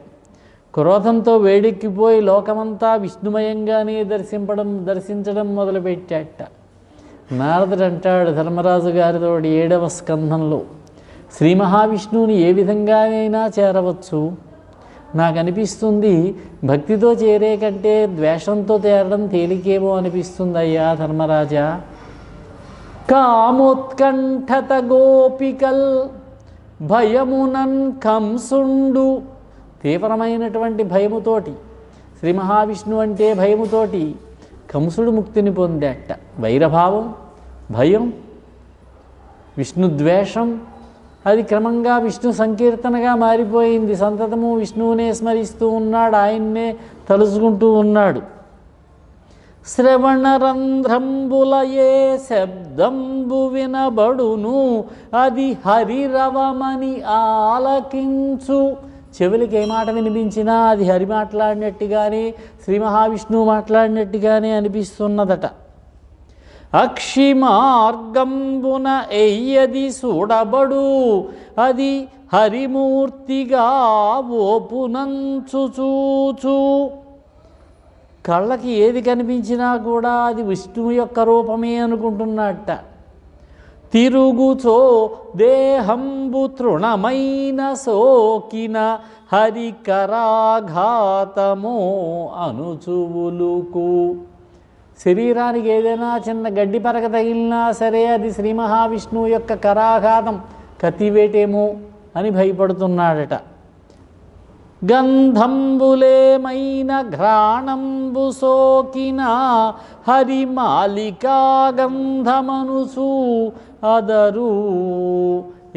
క్రోధంతో వేడెక్కిపోయి లోకమంతా విష్ణుమయంగానే దర్శించడం మొదలుపెట్టాట. నారదుడు అంటాడు ధర్మరాజు గారితో 7వ స్కంధంలో, శ్రీ మహావిష్ణువుని ఏ విధంగానైనా చేరవచ్చు. నాకు అనిపిస్తుంది భక్తితో చేరే కంటే ద్వేషంతో చేరడం తేలికేమో అనిపిస్తుంది అయ్యా ధర్మరాజా. కామోత్కంఠత గోపికల్ భయమునన్ కంసుండు. తీవ్రమైనటువంటి భయముతోటి, శ్రీ మహావిష్ణువు అంటే భయముతోటి కంసుడు ముక్తిని పొందాట. వైరభావం, భయం, విష్ణుద్వేషం అది క్రమంగా విష్ణు సంకీర్తనగా మారిపోయింది. సంతతము విష్ణువునే స్మరిస్తూ ఉన్నాడు, ఆయన్నే తలుచుకుంటూ ఉన్నాడు. శ్రవణరంధ్రంబులయే శబ్దంబు వినబడును అది హరిరవమని ఆలకించు. చెవులకి ఏ మాట వినిపించినా అది హరి మాట్లాడినట్టుగానే, శ్రీ మహావిష్ణువు మాట్లాడినట్టుగానే అనిపిస్తున్నదట. అక్షిమార్గంబున ఎయ్యది చూడబడు అది హరిమూర్తిగా ఓపునంచుచూచు. కళ్ళకి ఏది కనిపించినా కూడా అది విష్ణువు యొక్క రూపమే అనుకుంటున్నట్ట. తిరుగుచో దేహంబు తృణమైన సోకిన హరికరాఘాతమో అనుచువులుకు. శరీరానికి ఏదైనా చిన్న గడ్డి పరక తగిలినా సరే అది శ్రీ మహావిష్ణువు యొక్క కరాఘాతం, కత్తివేటేమో అని భయపడుతున్నాడట. గంధంబులేమైన ఘ్రాణంబు సోకిన హరిమాలికా గంధమనుసు అదరు.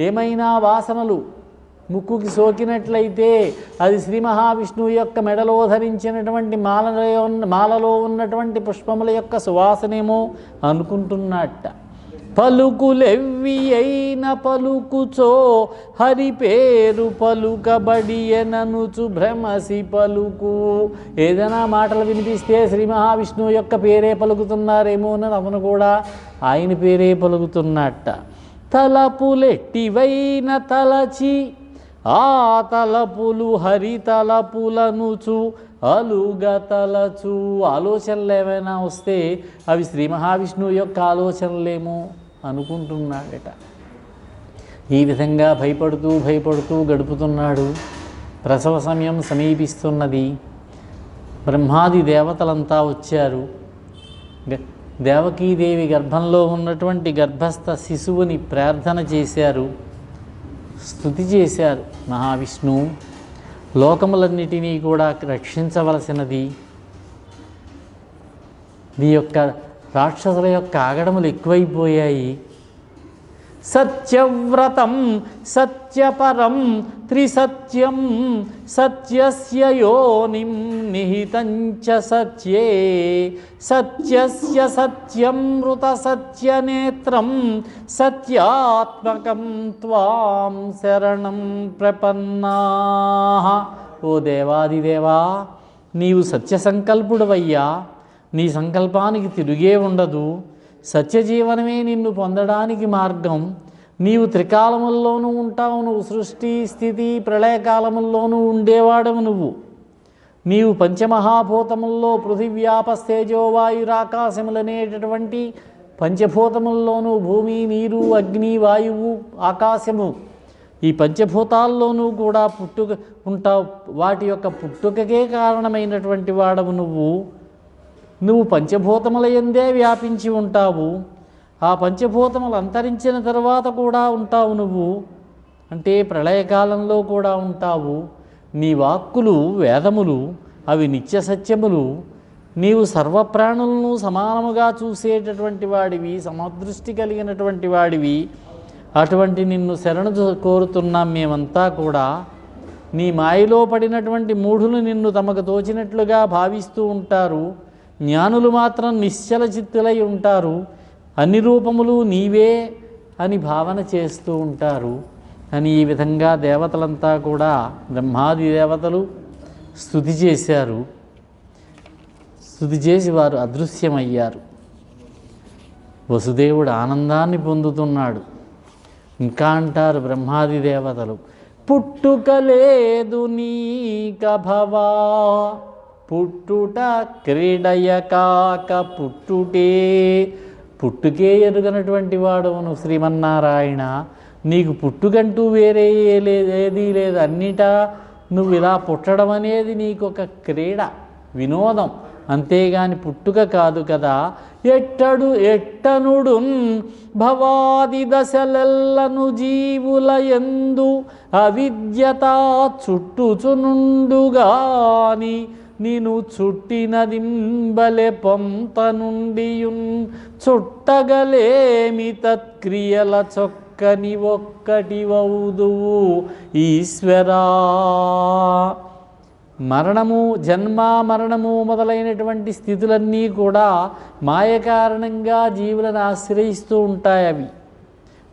ఏమైనా వాసనలు ముక్కుకి సోకినట్లయితే అది శ్రీ మహావిష్ణువు యొక్క మెడలో ధరించినటువంటి మాలలో ఉన్నటువంటి పుష్పముల యొక్క సువాసనేమో అనుకుంటున్నట్ట. పలుకులెవ్వి అయిన పలుకుచో హరి పేరు పలుకబడియననుచు భ్రమసి పలుకు. ఏదైనా మాటలు వినిపిస్తే శ్రీ మహావిష్ణువు యొక్క పేరే పలుకుతున్నారేమో అని అతను కూడా ఆయన పేరే పలుకుతున్నట్ట. తలపులెట్టివైన తలచి ఆ తలపులు హరి తలపులనుచు అలుగ తలచు. ఆలోచనలు ఏమైనా వస్తే అవి శ్రీ మహావిష్ణువు యొక్క ఆలోచనలేమో అనుకుంటున్నాడట. ఈ విధంగా భయపడుతూ గడుపుతున్నాడు. ప్రసవ సమయం సమీపిస్తున్నది. బ్రహ్మాది దేవతలంతా వచ్చారు. దేవకీదేవి గర్భంలో ఉన్నటువంటి గర్భస్థ శిశువుని ప్రార్థన చేశారు, స్తుతి చేశారు. మహావిష్ణువు లోకములన్నిటినీ కూడా రక్షించవలసినది. ఈ యొక్క రాక్షసుల యొక్క ఆగడములు ఎక్కువైపోయాయి. సత్యవ్రతం సత్యపరం త్రిసత్యం సత్యస్య యోనిం నిహితంచ సత్యే సత్యస్య సత్యమృత సత్యనేత్రం సత్యాత్మకం త్వాం శరణం ప్రపన్నాః. ఓ దేవాదిదేవా, నీవు సత్యసంకల్పుడవయ్యా. నీ సంకల్పానికి తిరుగే ఉండదు. సత్యజీవనమే నిన్ను పొందడానికి మార్గం. నీవు త్రికాలముల్లోనూ ఉంటావు. నువ్వు సృష్టి స్థితి ప్రళయకాలముల్లోనూ ఉండేవాడవు. నీవు పంచమహాభూతముల్లో పృథివ్యాపస్తేజో వాయురాకాశములనేటటువంటి పంచభూతముల్లోనూ భూమి, నీరు, అగ్ని, వాయువు, ఆకాశము ఈ పంచభూతాల్లోనూ కూడా ఉంటావు. వాటి యొక్క పుట్టుకకే కారణమైనటువంటి వాడవు నువ్వు పంచభూతముల యందే వ్యాపించి ఉంటావు. ఆ పంచభూతములు అంతరించిన తర్వాత కూడా ఉంటావు అంటే ప్రళయకాలంలో కూడా ఉంటావు. నీ వాక్కులు వేదములు, అవి నిత్య సత్యములు. నీవు సర్వప్రాణులను సమానముగా చూసేటటువంటి వాడివి, సమదృష్టి కలిగినటువంటి వాడివి. అటువంటి నిన్ను శరణు కోరుతున్నాం మేమంతా కూడా. నీ మాయలో పడినటువంటి మూఢులు నిన్ను తమకు తోచినట్లుగా భావిస్తూ ఉంటారు. జ్ఞానులు మాత్రం నిశ్చల చిత్తులై ఉంటారు. అన్ని రూపములు నీవే అని భావన చేస్తూ ఉంటారు అని ఈ విధంగా దేవతలంతా కూడా బ్రహ్మాది దేవతలు స్తుతి చేశారు. స్తుతి చేసి వారు అదృశ్యమయ్యారు. వసుదేవుడు ఆనందాన్ని పొందుతున్నాడు. ఇంకా అంటారు బ్రహ్మాది దేవతలు, పుట్టుక లేదు నీక భవా, పుట్టుట క్రీడయ కాక పుట్టుకే ఎరుగనటువంటి వాడవును శ్రీమన్నారాయణ. నీకు పుట్టుకంటూ వేరే ఏదీ లేదు. అన్నిటా నువ్వు ఇలా పుట్టడం అనేది నీకు ఒక క్రీడ, వినోదం, అంతేగాని పుట్టుక కాదు కదా. ఎట్టనుడు భవాది దశలెల్లను జీవుల యందు అవిద్యత చుట్టుచునుండుగాని నిను చుట్టినదింబలె పొంత నుండియున్ చుట్టగలేమి తత్క్రియల చొక్కని ఒక్కటివౌదువు ఈశ్వరా. మరణము, జన్మ మరణము మొదలైనటువంటి స్థితులన్నీ కూడా మాయ కారణంగా జీవులను ఆశ్రయిస్తూ ఉంటాయి. అవి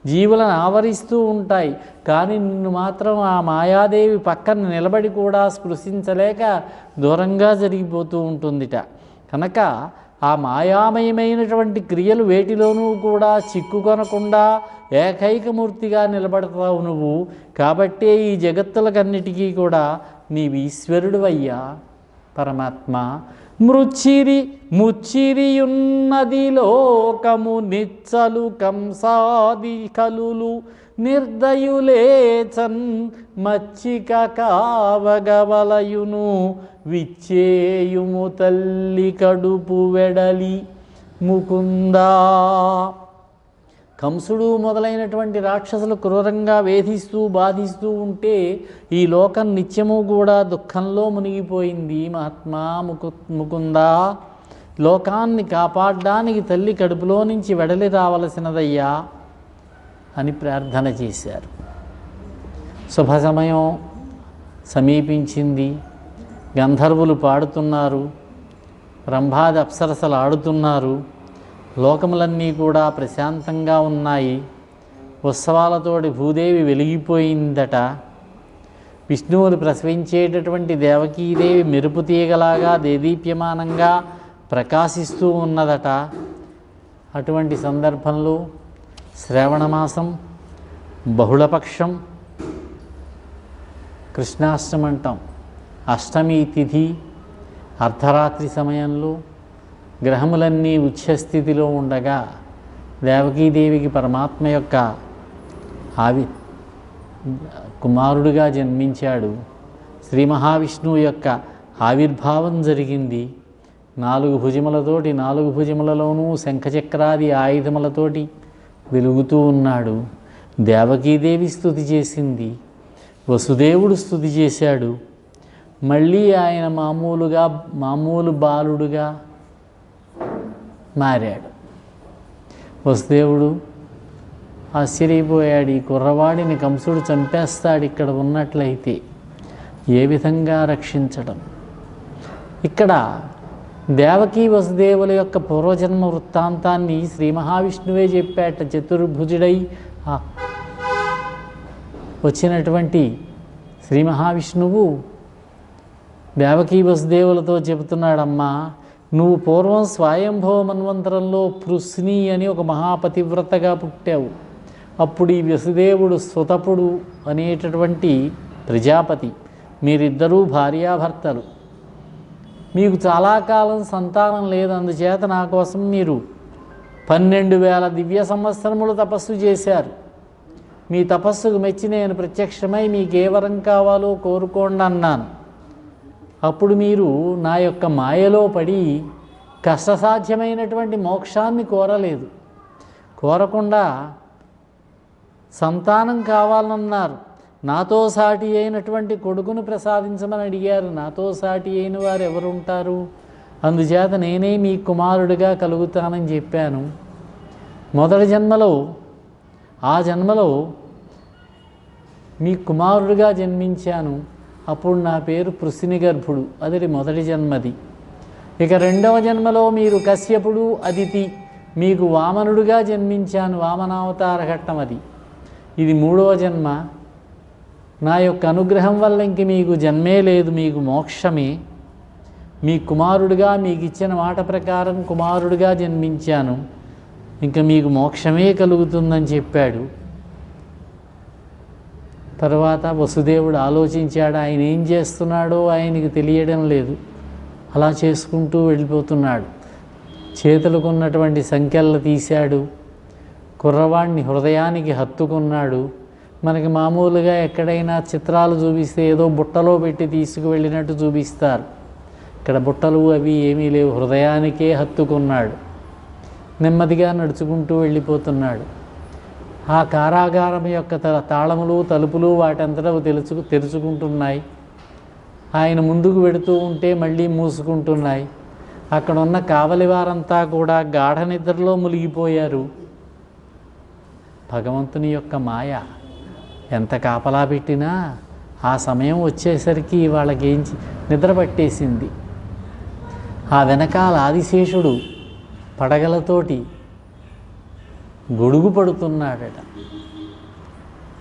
జీవులను ఆవరిస్తూ ఉంటాయి. కానీ నిన్ను మాత్రం ఆ మాయాదేవి పక్కన నిలబడి కూడా స్పృశించలేక దూరంగా జరిగిపోతూ ఉంటుందిట. కనుక ఆ మాయామయమైనటువంటి క్రియలు వేటిలోనూ కూడా చిక్కుకొనకుండా ఏకైకమూర్తిగా నిలబడతావు నువ్వు. కాబట్టే ఈ జగత్తులకన్నిటికీ కూడా నీవు ఈశ్వరుడువయ్యా పరమాత్మ. ముచ్చిరియున్నది లోకము నిచ్చలు కంసాది కలులు నిర్దయులేచన్ మచ్చిక కావగవలయును విచ్చేయుము తల్లి కడుపు వెడలి ముకుందా. కంసుడు మొదలైనటువంటి రాక్షసులు క్రూరంగా వేధిస్తూ బాధిస్తూ ఉంటే ఈ లోకం నిత్యము కూడా దుఃఖంలో మునిగిపోయింది. మహాత్మా ముకుందా, లోకాన్ని కాపాడడానికి తల్లి కడుపులో నుంచి వెడలి రావలసినదయ్యా అని ప్రార్థన చేశారు. శుభ సమయం సమీపించింది. గంధర్వులు పాడుతున్నారు, రంభాది అప్సరసలు ఆడుతున్నారు. లోకములన్నీ కూడా ప్రశాంతంగా ఉన్నాయి. ఉత్సవాలతోటి భూదేవి వెలిగిపోయిందట. విష్ణువుని ప్రసవించేటటువంటి దేవకీదేవి మెరుపు తీగలాగా దేదీప్యమానంగా ప్రకాశిస్తూ ఉన్నదట. అటువంటి సందర్భంలో శ్రావణమాసం బహుళపక్షం కృష్ణాష్టమంటాం. అష్టమి తిథి అర్ధరాత్రి సమయంలో గ్రహములన్నీ ఉచ్ఛస్థితిలో ఉండగా దేవకీదేవికి పరమాత్మ యొక్క కుమారుడిగా జన్మించాడు. శ్రీ మహావిష్ణువు యొక్క ఆవిర్భావం జరిగింది. 4 భుజములతోటి 4 భుజములలోనూ శంఖచక్రాది ఆయుధములతోటి వెలుగుతూ ఉన్నాడు. దేవకీదేవి స్తుతి చేసింది, వసుదేవుడు స్తుతి చేశాడు. మళ్ళీ ఆయన మామూలు బాలుడుగా మారాడు. వసుదేవుడు ఆశ్చర్యపోయాడు. ఈ కుర్రవాడిని కంసుడు చంపేస్తాడు ఇక్కడ ఉన్నట్లయితే ఏ విధంగా రక్షించడం? ఇక్కడ దేవకీ వసుదేవుల యొక్క పూర్వజన్మ వృత్తాంతాన్ని శ్రీ మహావిష్ణువే చెప్పాట. చతుర్భుజుడై వచ్చినటువంటి శ్రీ మహావిష్ణువు దేవకీ వసుదేవులతో చెబుతున్నాడమ్మా, నువ్వు పూర్వం స్వయంభవ మన్వంతరంలో పృశ్ని అని ఒక మహాపతివ్రతగా పుట్టావు. అప్పుడు ఈ వసుదేవుడు సుతపుడు అనేటటువంటి ప్రజాపతి, మీరిద్దరూ భార్యాభర్తలు. మీకు చాలా కాలం సంతానం లేదు. అందుచేత నా కోసం మీరు 12,000 దివ్య సంవత్సరములు తపస్సు చేశారు. మీ తపస్సుకు మెచ్చి నేను ప్రత్యక్షమై మీకు ఏ వరం కావాలో కోరుకోండి అన్నాను. అప్పుడు మీరు నా యొక్క మాయలో పడి కష్టసాధ్యమైనటువంటి మోక్షాన్ని కోరలేదు. కోరకుండా సంతానం కావాలన్నారు. నాతో సాటి అయినటువంటి కొడుకును ప్రసాదించమని అడిగారు. నాతో సాటి అయిన వారు ఎవరుంటారు? అందుచేత నేనే మీ కుమారుడిగా కలుగుతానని చెప్పాను. మొదటి జన్మలో ఆ జన్మలో మీ కుమారుడిగా జన్మించాను. అప్పుడు నా పేరు పృశ్ని గర్భుడు, అది మొదటి జన్మది. ఇక రెండవ జన్మలో మీరు కశ్యపుడు అదితి, మీకు వామనుడుగా జన్మించాను. వామనావతార ఘట్టం అది. ఇది మూడవ జన్మ. నా యొక్క అనుగ్రహం వల్ల ఇంక మీకు జన్మే లేదు, మీకు మోక్షమే. మీ కుమారుడిగా మీకు ఇచ్చిన మాట ప్రకారం కుమారుడిగా జన్మించాను, ఇంకా మీకు మోక్షమే కలుగుతుందని చెప్పాడు. తర్వాత వసుదేవుడు ఆలోచించాడు. ఆయన ఏం చేస్తున్నాడో ఆయనకి తెలియడం లేదు. అలా చేసుకుంటూ వెళ్ళిపోతున్నాడు. చేతులకున్నటువంటి సంకెళ్ళు తీశాడు. కుర్రవాడిని హృదయానికి హత్తుకున్నాడు. మనకి మామూలుగా ఎక్కడైనా చిత్రాలు చూపిస్తే ఏదో బుట్టలో పెట్టి తీసుకువెళ్ళినట్టు చూపిస్తారు. ఇక్కడ బుట్టలు అవి ఏమీ లేవు. హృదయానికే హత్తుకున్నాడు. నెమ్మదిగా నడుచుకుంటూ వెళ్ళిపోతున్నాడు. ఆ కారాగారం యొక్క తాళములు తలుపులు వాటంతటా తెరుచుకుంటున్నాయి. ఆయన ముందుకు వెడుతూ ఉంటే మళ్ళీ మూసుకుంటున్నాయి. అక్కడ ఉన్న కావలి వారంతా కూడా గాఢ నిద్రలో మునిగిపోయారు. భగవంతుని యొక్క మాయ ఎంత కాపలా పెట్టినా ఆ సమయం వచ్చేసరికి వాళ్ళకి నిద్ర పట్టేసింది. ఆ వెనకాల ఆదిశేషుడు పడగలతోటి గొడుగు పడుతున్నాడట.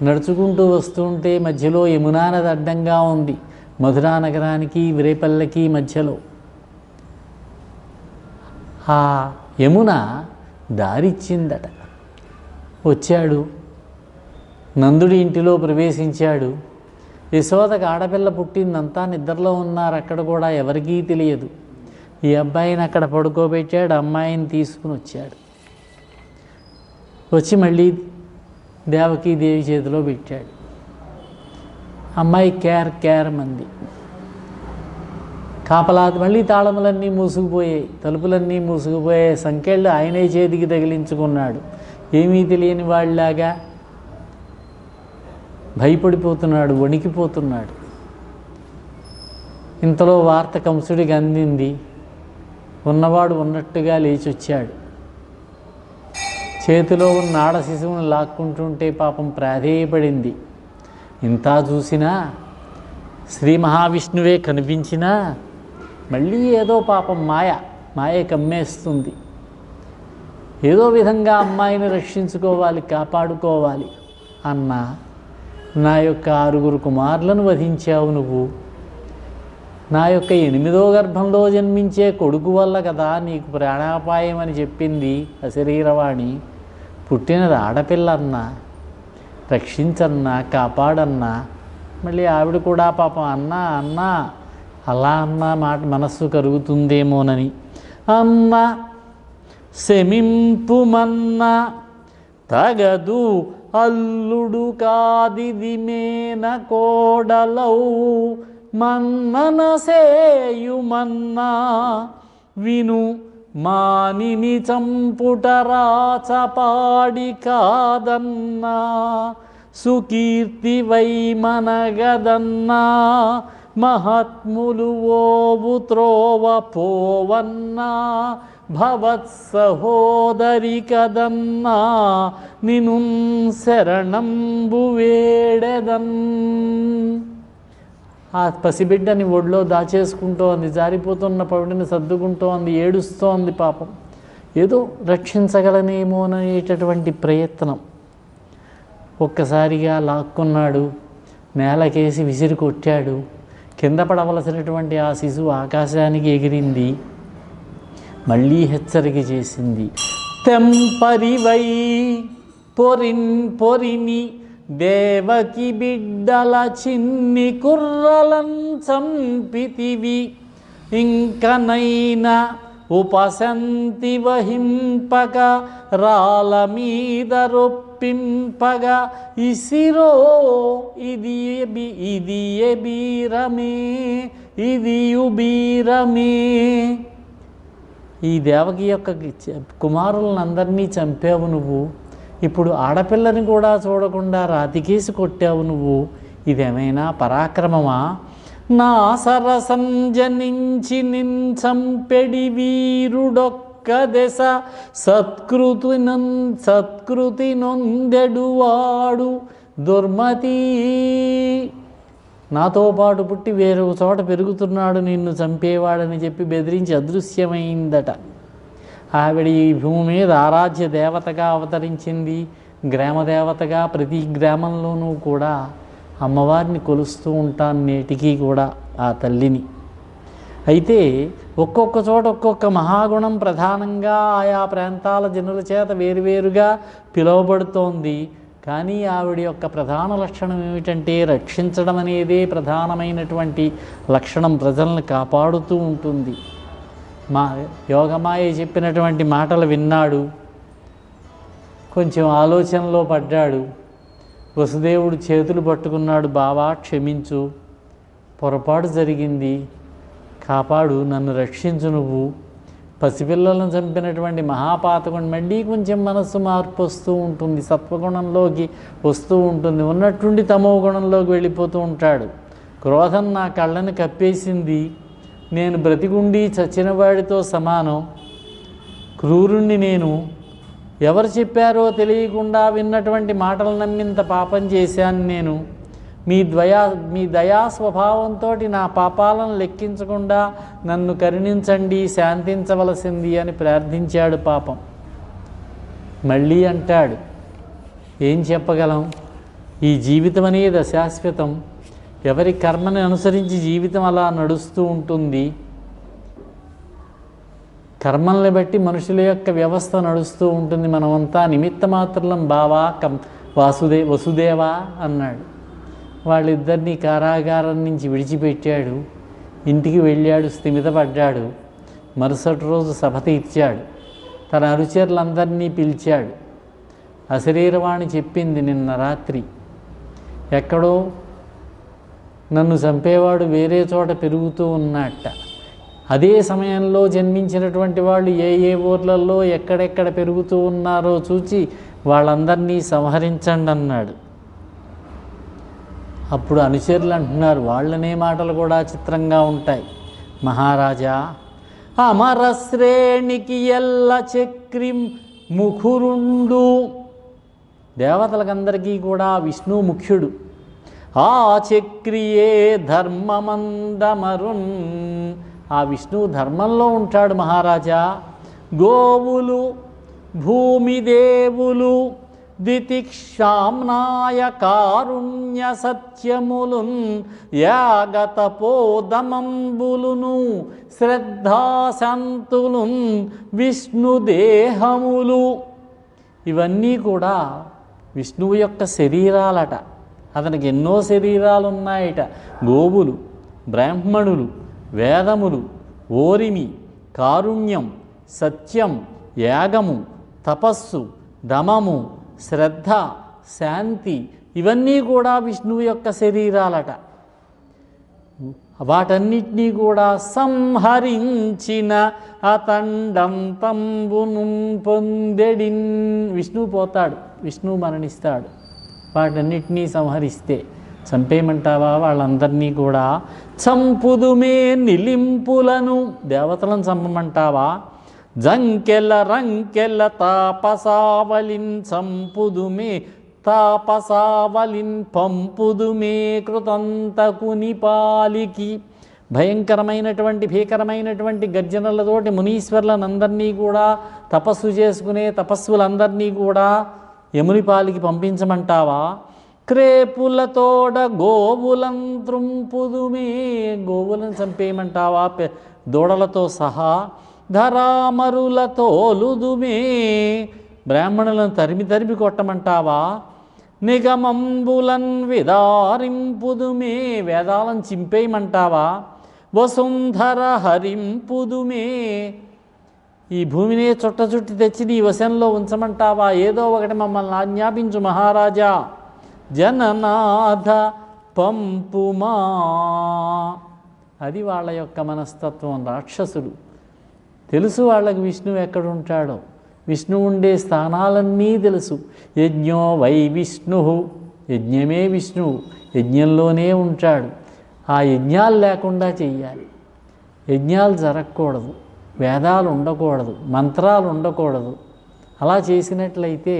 నడుచుకుంటూ వస్తుంటే మధ్యలో యమునా నది అడ్డంగా ఉంది. మధురా నగరానికి విరేపల్లకి మధ్యలో ఆ యమున దారిచ్చిందట. వచ్చాడు, నందుడి ఇంటిలో ప్రవేశించాడు. యశోదకు ఆడపిల్ల పుట్టిందంతా నిద్రలో ఉన్నారు. అక్కడ కూడా ఎవరికీ తెలియదు. ఈ అబ్బాయిని అక్కడ పడుకోబెట్టాడు. అమ్మాయిని తీసుకుని వచ్చాడు. వచ్చి మళ్ళీ దేవకీదేవి చేతిలో పెట్టాడు. అమ్మాయి కేర్ మంది కాపలా. మళ్ళీ తాళములన్నీ మూసుకుపోయాయి, తలుపులన్నీ మూసుకుపోయాయి. సంకెళ్ళు ఆయనే చేతికి తగిలించుకున్నాడు. ఏమీ తెలియని వాళ్ళలాగా భయపడిపోతున్నాడు, వణికిపోతున్నాడు. ఇంతలో వార్త కంసుడికి అందింది. ఉన్నవాడు ఉన్నట్టుగా లేచొచ్చాడు. చేతిలో ఉన్న ఆడ శిశువుని లాక్కుంటుంటే పాపం ప్రాధేయపడింది. ఇంత చూసినా శ్రీ మహావిష్ణువే కనిపించినా మళ్ళీ ఏదో పాపం మాయ కమ్మేస్తుంది. ఏదో విధంగా అమ్మాయిని రక్షించుకోవాలి, కాపాడుకోవాలి అన్న నా యొక్క 6 కుమారులను వధించావు నువ్వు. నా యొక్క 8వ గర్భంలో జన్మించే కొడుకు వల్ల కదా నీకు ప్రాణాపాయం అని చెప్పింది అశరీరవాణి. పుట్టినది ఆడపిల్లన్నా, రక్షించన్నా, కాపాడన్నా. మళ్ళీ ఆవిడ కూడా పాపం అన్నా అలా అన్న మాట మనస్సు కరుగుతుందేమోనని అమ్మ శమింపుమన్నా తగదు అల్లుడు కాదిది మేన కోడలౌ మన్నన సేయుమన్నా విను మానిని చంపుటరాచపాడి కాదన్నా సుకీర్తి వైమనగదన్నా మహాత్ములు ఓవు త్రోవ పోవన్నా భవత్ సహోదరి కదన్నా నిను శరణంబు వేడెదన్. ఆ పసిబిడ్డని ఒడిలో దాచేసుకుంటోంది, జారిపోతున్న పవిడిని సర్దుకుంటోంది, ఏడుస్తోంది. పాపం ఏదో రక్షించగలనేమోననేటటువంటి ప్రయత్నం. ఒక్కసారిగా లాక్కున్నాడు, నేలకేసి విసిరి కొట్టాడు. కింద పడవలసినటువంటి ఆ శిశువు ఆకాశానికి ఎగిరింది. మళ్ళీ హెచ్చరిక చేసింది. తెంపరివై పొరిని దేవకి బిడ్డల చిన్ని కుర్రలం చంపితివి ఇంకనైనా ఉపశంతి వహింపక రాల మీద రొప్పింపగ ఇసిరో ఇది బీరమే ఇది బీరమే. ఈ దేవకి యొక్క కుమారులందరినీ చంపావు నువ్వు. ఇప్పుడు ఆడపిల్లని కూడా చూడకుండా రాతికేసి కొట్టావు నువ్వు. ఇదేమైనా పరాక్రమమా? నా సరసంజనించి నించంపెడి వీరుడొక్క దశ సత్కృతి నొందెడువాడు దుర్మతి. నాతో పాటు పుట్టి వేరే చోట పెరుగుతున్నాడు, నిన్ను చంపేవాడని చెప్పి బెదిరించి అదృశ్యమైందట. ఆవిడ ఈ భూమి మీద ఆరాధ్య దేవతగా అవతరించింది, గ్రామదేవతగా. ప్రతి గ్రామంలోనూ కూడా అమ్మవారిని కొలుస్తూ ఉంటాను నేటికి కూడా ఆ తల్లిని. అయితే ఒక్కొక్క చోట ఒక్కొక్క మహాగుణం ప్రధానంగా ఆయా ప్రాంతాల జనుల చేత వేరువేరుగా పిలువబడుతోంది. కానీ ఆవిడ యొక్క ప్రధాన లక్షణం ఏమిటంటే రక్షించడం అనేదే ప్రధానమైనటువంటి లక్షణం. ప్రజలను కాపాడుతూ ఉంటుంది. యోగమాయ చెప్పినటువంటి మాటలు విన్నాడు, కొంచెం ఆలోచనలో పడ్డాడు. వసుదేవుడు చేతులు పట్టుకున్నాడు. బావా క్షమించు, పొరపాటు జరిగింది, కాపాడు, నన్ను రక్షించు. నువ్వు పసిపిల్లలను చంపినటువంటి మహాపాతకుని. మళ్ళీ కొంచెం మనస్సు మార్పు వస్తూ ఉంటుంది, సత్వగుణంలోకి వస్తూ ఉంటుంది, ఉన్నట్టుండి తమో గుణంలోకి వెళ్ళిపోతూ ఉంటాడు. క్రోధం నా కళ్ళని కప్పేసింది, నేను బ్రతికుండి చచ్చినవాడితో సమానం, క్రూరుణ్ణి నేను. ఎవరు చెప్పారో తెలియకుండా విన్నటువంటి మాటలు నమ్మింత పాపం చేశాను నేను. మీ దయా స్వభావంతో నా పాపాలను లెక్కించకుండా నన్ను కరుణించండి, శాంతించవలసింది అని ప్రార్థించాడు. పాపం మళ్ళీ అంటాడు, ఏం చెప్పగలం, ఈ జీవితం అనేది అశాశ్వతం. ఎవరి కర్మని అనుసరించి జీవితం అలా నడుస్తూ ఉంటుంది. కర్మల్ని బట్టి మనుషుల యొక్క వ్యవస్థ నడుస్తూ ఉంటుంది. మనమంతా నిమిత్త మాత్రం. బావా వసుదేవా అన్నాడు. వాళ్ళిద్దరినీ కారాగారం నుంచి విడిచిపెట్టాడు. ఇంటికి వెళ్ళాడు, స్థిమితపడ్డాడు. మరుసటి రోజు సభ తీర్చాడు. తన అనుచరులందరినీ పిలిచాడు. అశరీరవాణి చెప్పింది, నిన్న రాత్రి ఎక్కడో నన్ను చంపేవాడు వేరే చోట పెరుగుతూ ఉన్నట్ట. అదే సమయంలో జన్మించినటువంటి వాళ్ళు ఏ ఏ ఊర్లలో ఎక్కడెక్కడ పెరుగుతూ ఉన్నారో చూచి వాళ్ళందరినీ సంహరించండి అన్నాడు. అప్పుడు అనుచరులు అంటున్నారు, వాళ్ళనే మాటలు కూడా చిత్రంగా ఉంటాయి. మహారాజా, అమరశ్రేణికి ఎల్ల చక్రిం ముఖురుండు. దేవతలకందరికీ కూడా విష్ణు ముఖ్యుడు. ఆ చక్రియే ధర్మమందమరున్. ఆ విష్ణువు ధర్మంలో ఉంటాడు మహారాజా. గోవులు భూమిదేవులు దితిక్షామ్నాయ కారుణ్య సత్యములున్ యాగతపోదమంబులును శ్రద్ధాశాంతులున్ విష్ణుదేహములు. ఇవన్నీ కూడా విష్ణువు యొక్క శరీరాలట. అతనికి ఎన్నో శరీరాలు ఉన్నాయట. గోవులు, బ్రాహ్మణులు, వేదములు, ఓరిమి, కారుణ్యం, సత్యం, యాగము, తపస్సు, దమము, శ్రద్ధ, శాంతి, ఇవన్నీ కూడా విష్ణువు యొక్క శరీరాలట. వాటన్నిటినీ కూడా సంహరించిన అతండంతంబును పొందెడిన్. విష్ణువు పోతాడు, విష్ణువు మరణిస్తాడు. వాటన్నిటినీ సంహరిస్తే చంపేయమంటావా? వాళ్ళందరినీ కూడా చంపుదుమే నిలింపులను. దేవతలను చంపమంటావా? జంకెల రంకెల తాపసావలిన్ చంపుదుమే తాపసావలిన్ పంపుదుమే కృతంతకుని పాలికి. భయంకరమైనటువంటి భీకరమైనటువంటి గర్జనలతోటి మునీశ్వర్లందరినీ కూడా తపస్సు చేసుకునే తపస్సులందరినీ కూడా యముని పాలికి పంపించమంటావా? క్రేపులతోడ గోవులం త్రుంపుదుమే. గోవులను చంపేయమంటావా దూడలతో సహా? ధరామరులతోలుదుమే. బ్రాహ్మణులను తరిమి తరిమి కొట్టమంటావా? నిగమంబులన్ విదారింపుదుమే. వేదాలను చింపేయమంటావా? వసుంధర హరింపుదుమే. ఈ భూమినే చుట్టి తెచ్చి నీ వశంలో ఉంచమంటావా? ఏదో ఒకటి మమ్మల్ని ఆజ్ఞాపించు మహారాజా. జననాథ పంపుమా. అది వాళ్ళ యొక్క మనస్తత్వం. రాక్షసులు తెలుసు వాళ్ళకి విష్ణువు ఎక్కడుంటాడో. విష్ణువు ఉండే స్థానాలన్నీ తెలుసు. యజ్ఞో వై విష్ణు. యజ్ఞమే విష్ణువు, యజ్ఞంలోనే ఉంటాడు. ఆ యజ్ఞాలు లేకుండా చెయ్యాలి. యజ్ఞాలు జరగకూడదు, వేదాలు ఉండకూడదు, మంత్రాలు ఉండకూడదు. అలా చేసినట్లయితే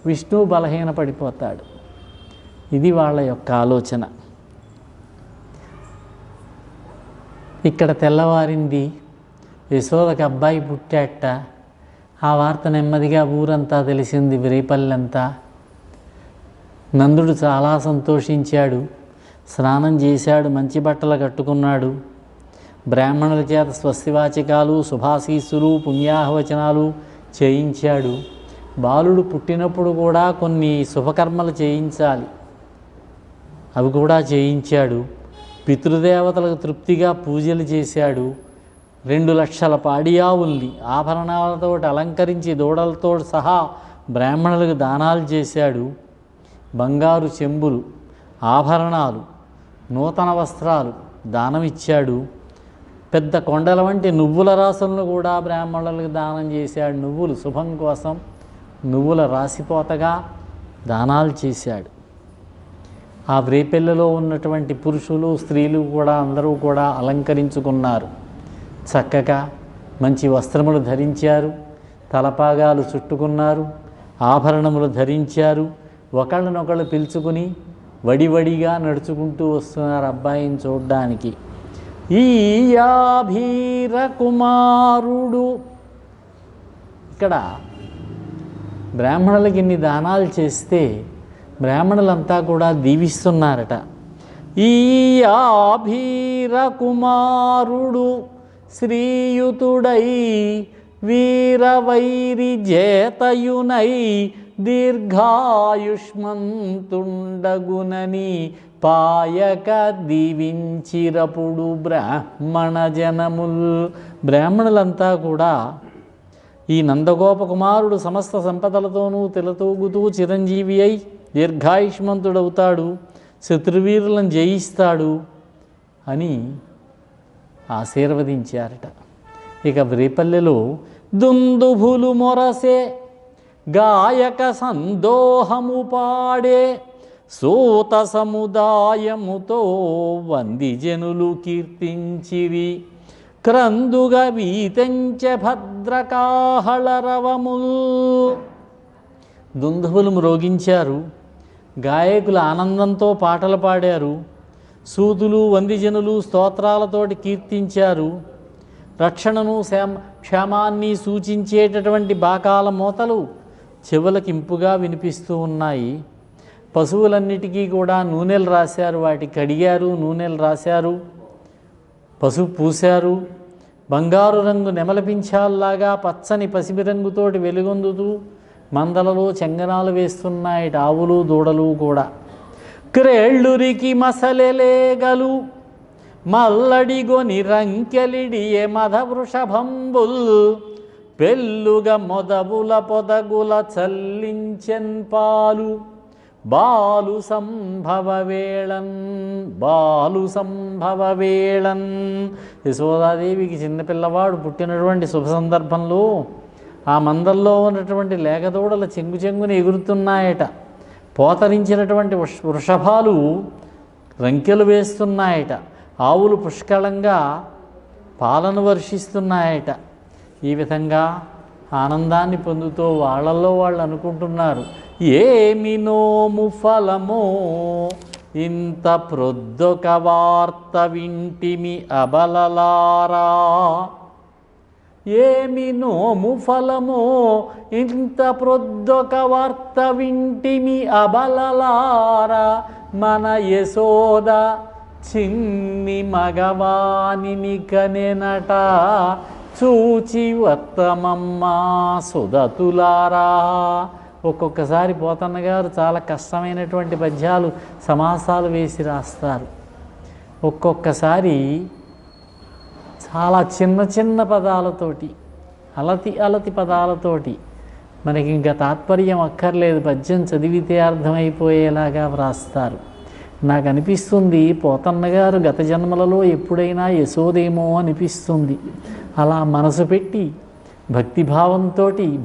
విష్ణువు బలహీనపడిపోతాడు. ఇది వాళ్ళ యొక్క ఆలోచన. ఇక్కడ తెల్లవారింది. యశోదకి అబ్బాయి పుట్టాట. ఆ వార్త నెమ్మదిగా ఊరంతా తెలిసింది, రేపల్లంతా. నందుడు చాలా సంతోషించాడు. స్నానం చేశాడు, మంచి బట్టలు కట్టుకున్నాడు. బ్రాహ్మణుల చేత స్వస్తివాచకాలు, శుభాశీస్సులు, పుణ్యాహవచనాలు చేయించాడు. బాలుడు పుట్టినప్పుడు కూడా కొన్ని శుభకర్మలు చేయించాలి, అవి కూడా చేయించాడు. పితృదేవతలకు తృప్తిగా పూజలు చేశాడు. 2 లక్షల పాడియావుల్ని ఆభరణాలతో అలంకరించి దూడలతో సహా బ్రాహ్మణులకు దానాలు చేశాడు. బంగారు చెంబులు, ఆభరణాలు, నూతన వస్త్రాలు దానమిచ్చాడు. పెద్ద కొండల వంటి నువ్వుల రాసులను కూడా బ్రాహ్మణులకు దానం చేశాడు. నువ్వులు శుభం కోసం నువ్వుల రాసిపోతగా దానాలు చేశాడు. ఆ వ్రేపెల్లలో ఉన్నటువంటి పురుషులు, స్త్రీలు కూడా అందరూ కూడా అలంకరించుకున్నారు. చక్కగా మంచి వస్త్రములు ధరించారు, తలపాగాలు చుట్టుకున్నారు, ఆభరణములు ధరించారు. ఒకళ్ళనొకళ్ళు పిలుచుకుని వడివడిగా నడుచుకుంటూ వస్తున్నారు అబ్బాయిని చూడ్డానికి. ఈ యాభీర కుమారుడు. ఇక్కడ బ్రాహ్మణులకి ఇన్ని దానాలు చేస్తే బ్రాహ్మణులంతా కూడా దీవిస్తున్నారట. ఈ యాభీర కుమారుడు శ్రీయుతుడై వీరవైరి జేతయునై దీర్ఘాయుష్మంతుండగునని పాయక దీవించిరపుడు బ్రాహ్మణ జనముల్. బ్రాహ్మణులంతా కూడా ఈ నందగోపకుమారుడు సమస్త సంపదలతోనూ తిలతూగుతూ చిరంజీవి అయి దీర్ఘాయుష్మంతుడవుతాడు, శత్రువీరులను జయిస్తాడు అని ఆశీర్వదించారట. ఇక రేపల్లెలో దుందుభులు మొరసే గాయక సందోహము పాడే సూత సముదాయముతో వందిజనులు కీర్తించిరి. క్రందుగ వీతెంచ భద్రకాహళరవముల్. దుందుభులు మ్రోగించారు, గాయకులు ఆనందంతో పాటలు పాడారు, సూతులు వందిజనులు స్తోత్రాలతోటి కీర్తించారు. రక్షణను క్షేమాన్ని సూచించేటటువంటి బాకాల మోతలు చెవులకింపుగా వినిపిస్తూ ఉన్నాయి. పశువులన్నిటికీ కూడా నూనెలు రాశారు, వాటికి కడిగారు, నూనెలు రాశారు, పసుపు పూశారు. బంగారు రంగు నెమలపించాల్లాగా పచ్చని పసిమి రంగుతోటి వెలుగొందుతూ మందలలో చెంగనాలు వేస్తున్నాయి ఆవులు దూడలు కూడా. క్రేళ్ళురికి మసలెలేగలు మల్లడిగొని రంకెలిడియే మధ వృషభంబుల్ పెళ్ళుగ మొదబుల పొదగుల చల్లించెన్ పాలు బాలు సంభవ వేళన్. యశోదాదేవికి చిన్నపిల్లవాడు పుట్టినటువంటి శుభ సందర్భంలో ఆ మందల్లో ఉన్నటువంటి లేగదూడల చెంగు చెంగుని ఎగురుతున్నాయట. పోతరించినటువంటి వృషభాలు రంకెలు వేస్తున్నాయట. ఆవులు పుష్కలంగా పాలను వర్షిస్తున్నాయట. ఈ విధంగా ఆనందాన్ని పొందుతూ వాళ్ళల్లో వాళ్ళు అనుకుంటున్నారు, ఏమి నోము ఫలమో ఇంత ప్రొద్దొక వార్త వింటిమి అబలలారా. ఏమి నోము ఫలమో ఇంత ప్రొద్దొక వార్త వింటిమి అబలలారా. మన యశోద చిన్ని మగవానిని కనెనట చూచి వత్తమమ్మా సుదతులారా. ఒక్కొక్కసారి పోతన్న గారు చాలా కష్టమైనటువంటి పద్యాలు సమాసాలు వేసి రాస్తారు. ఒక్కొక్కసారి చాలా చిన్న చిన్న పదాలతోటి అలతి పదాలతోటి మనకి ఇంకా తాత్పర్యం అక్కర్లేదు, పద్యం చదివితే అర్థమైపోయేలాగా వ్రాస్తారు. నాకు అనిపిస్తుంది పోతన్న గారు గత జన్మలలో ఎప్పుడైనా యశోదేమో అనిపిస్తుంది. అలా మనసు పెట్టి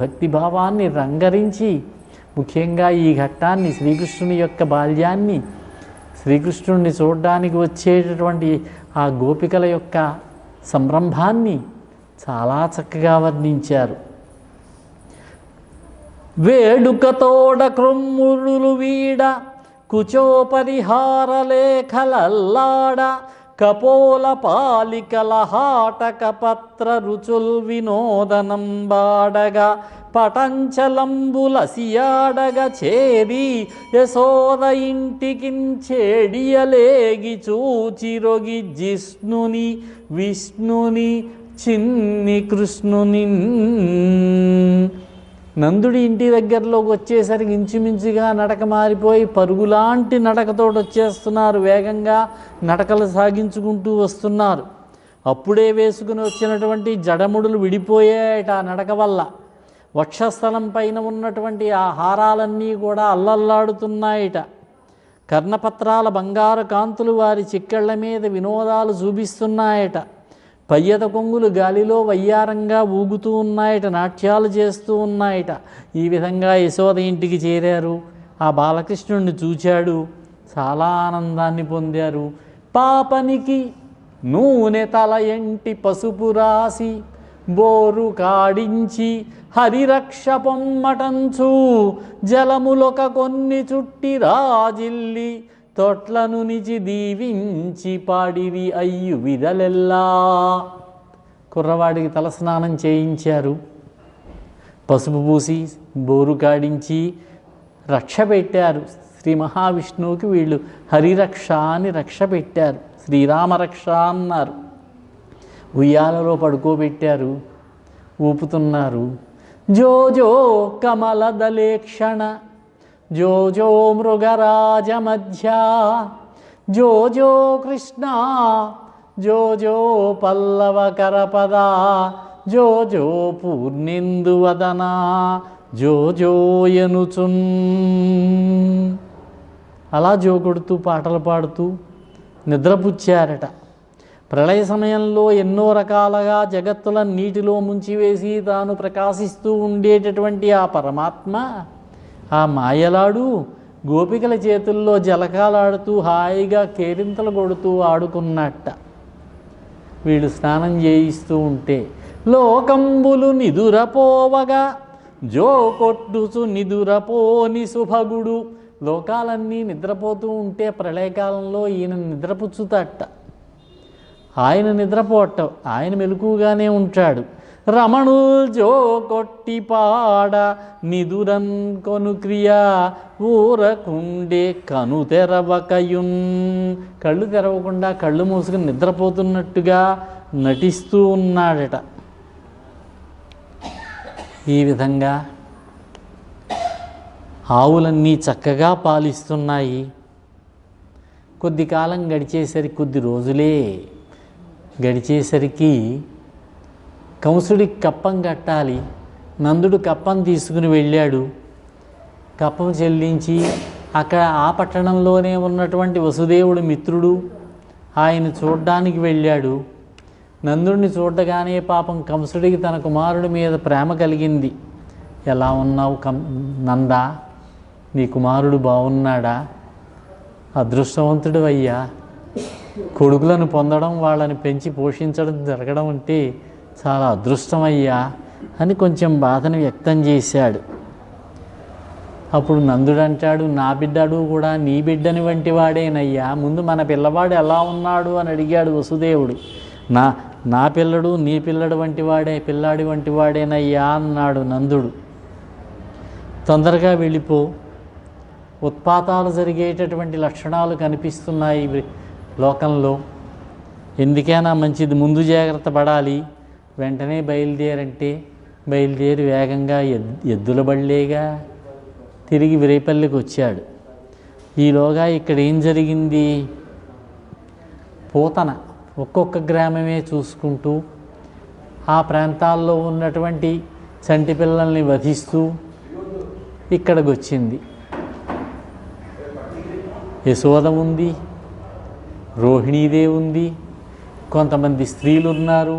భక్తిభావాన్ని రంగరించి ముఖ్యంగా ఈ ఘట్టాన్ని శ్రీకృష్ణుని యొక్క బాల్యాన్ని, శ్రీకృష్ణుడిని చూడడానికి వచ్చేటటువంటి ఆ గోపికల యొక్క సంరంభాన్ని చాలా చక్కగా వర్ణించారు. వేడుకతోడ క్రొమ్మురులు వీడ కుచోపరిహార లేఖలల్లాడ కపోల పాలికల హాటక పత్ర రుచుల్ వినోదనం బాడగా పటంచలంబుల సియాడగా చేరి యశోద ఇంటికించేడియలేగి చూచిరొగి విష్ణుని చిన్ని కృష్ణుని. నందుడి ఇంటి దగ్గరలోకి వచ్చేసరికి ఇంచుమించుగా నడక మారిపోయి పరుగులాంటి నడకతోటి వచ్చేస్తున్నారు. వేగంగా నడకలు సాగించుకుంటూ వస్తున్నారు. అప్పుడే వేసుకుని వచ్చినటువంటి జడముడులు విడిపోయాయట ఆ నడక వల్ల. వక్షస్థలం పైన ఉన్నటువంటి ఆ హారాలన్నీ కూడా అల్లల్లాడుతున్నాయట. కర్ణపత్రాల బంగారు కాంతులు వారి చిక్కెళ్ల మీద వినోదాలు చూపిస్తున్నాయట. పయ్యత కొంగులు గాలిలో వయ్యారంగా ఊగుతూ ఉన్నాయట, నాట్యాలు చేస్తూ ఉన్నాయట. ఈ విధంగా యశోద ఇంటికి చేరారు. ఆ బాలకృష్ణుడిని చూచాడు, చాలా ఆనందాన్ని పొందారు. పాపనికి నూనె తల ఎంటి పసుపు రాసి బోరు కాడించి హరిరక్ష పొమ్మటంచు జలములొక కొన్ని చుట్టి రాజిల్లి తొట్లను నిచి దీవించి పాడిరి అయ్యు విధలెల్లా. కుర్రవాడికి తలస్నానం చేయించారు, పసుపు పూసి బోరు కాడించి రక్ష పెట్టారు. శ్రీ మహావిష్ణువుకి వీళ్ళు హరిరక్ష అని రక్ష పెట్టారు, శ్రీరామరక్ష అన్నారు. ఉయ్యాలలో పడుకోబెట్టారు, ఊపుతున్నారు. జో జో కమలదలేక్షణ జో జో మృగరాజ మధ్య జో జో కృష్ణ జో జో పల్లవ కరపద జో జో పూర్ణిందువదన జో జోయనుచున్. అలా జో కొడుతూ పాటలు పాడుతూ నిద్రపుచ్చారట. ప్రళయ సమయంలో ఎన్నో రకాలుగా జగత్తులను నీటిలో ముంచివేసి తాను ప్రకాశిస్తూ ఉండేటటువంటి ఆ పరమాత్మ, ఆ మాయలాడు గోపికల చేతుల్లో జలకాలాడుతూ హాయిగా కేరింతలు కొడుతూ ఆడుకున్నట్ట. వీళ్ళు స్నానం చేయిస్తూ ఉంటే లోకంబులు నిదురపోవగా జో కొట్టుచు నిదురపోని సుభగుడు. లోకాలన్నీ నిద్రపోతూ ఉంటే ప్రళయకాలంలో ఈయన నిద్రపుచ్చుతట. ఆయన నిద్రపోట, ఆయన మెలకుగానే ఉంటాడు. రమణుల్ జో కొట్టి పాడ నిదురన్ కొను క్రియా ఊరకుండే కను తెరవకయున్. కళ్ళు తెరవకుండా కళ్ళు మూసుకుని నిద్రపోతున్నట్టుగా నటిస్తూ ఉన్నాడట. ఈ విధంగా ఆవులన్నీ చక్కగా పాలిస్తున్నాయి. కొద్ది కాలం గడిచేసరికి, కొద్ది రోజులే గడిచేసరికి కంసుడికి కప్పం కట్టాలి. నందుడు కప్పం తీసుకుని వెళ్ళాడు. కప్పం చెల్లించి అక్కడ ఆ పట్టణంలోనే ఉన్నటువంటి వసుదేవుడు మిత్రుడు ఆయన చూడ్డానికి వెళ్ళాడు. నందుడిని చూడగానే పాపం కంసుడికి తన కుమారుడి మీద ప్రేమ కలిగింది. ఎలా ఉన్నావు నందా, నీ కుమారుడు బాగున్నాడా? అదృష్టవంతుడు అయ్యా, కొడుకులను పొందడం, వాళ్ళని పెంచి పోషించడం జరగడం అంటే చాలా అదృష్టమయ్యా అని కొంచెం బాధను వ్యక్తం చేశాడు. అప్పుడు నందుడు అంటాడు, నా బిడ్డడు కూడా నీ బిడ్డని వంటి వాడేనయ్యా, ముందు మన పిల్లవాడు ఎలా ఉన్నాడు అని అడిగాడు వసుదేవుడు. నా పిల్లడు నీ పిల్లడు వంటి వాడే, పిల్లాడి వంటి వాడేనయ్యా అన్నాడు నందుడు. తొందరగా వెళ్ళిపో, ఉత్పాతాలు జరిగేటటువంటి లక్షణాలు కనిపిస్తున్నాయి లోకంలో, ఎందుకైనా మంచిది, ముందు జాగ్రత్త పడాలి. వెంటనే బయలుదేరంటే బయలుదేరి వేగంగా ఎద్దుల బళ్ళేగా తిరిగి విరేపల్లికి వచ్చాడు. ఈలోగా ఇక్కడ ఏం జరిగింది? పోతన ఒక్కొక్క గ్రామమే చూసుకుంటూ ఆ ప్రాంతాల్లో ఉన్నటువంటి చంటి పిల్లల్ని వధిస్తూ ఇక్కడికి వచ్చింది. యశోద ఉంది, రోహిణీదేవి ఉంది, కొంతమంది స్త్రీలు ఉన్నారు.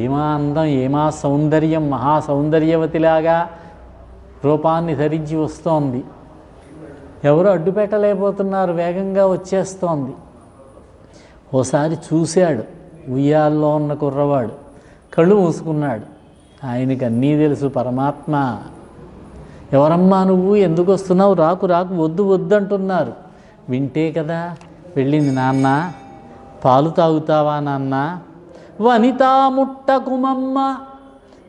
ఏమా అందం, ఏమా సౌందర్యం, మహా సౌందర్యవతిలాగా రూపాన్ని ధరించి వస్తోంది. ఎవరు అడ్డుపెట్టలేకపోతున్నారు, వేగంగా వచ్చేస్తోంది. ఓసారి చూశాడు ఉయ్యాల్లో ఉన్న కుర్రవాడు, కళ్ళు మూసుకున్నాడు. ఆయనకి అన్నీ తెలుసు, పరమాత్మ. ఎవరమ్మా నువ్వు, ఎందుకు వస్తున్నావు, రాకు రాకు, వద్దు వద్దు అంటున్నారు. వింటే కదా వెళ్ళింది. నాన్న పాలు తాగుతావా నాన్న? వనితా ముట్టకుమమ్మ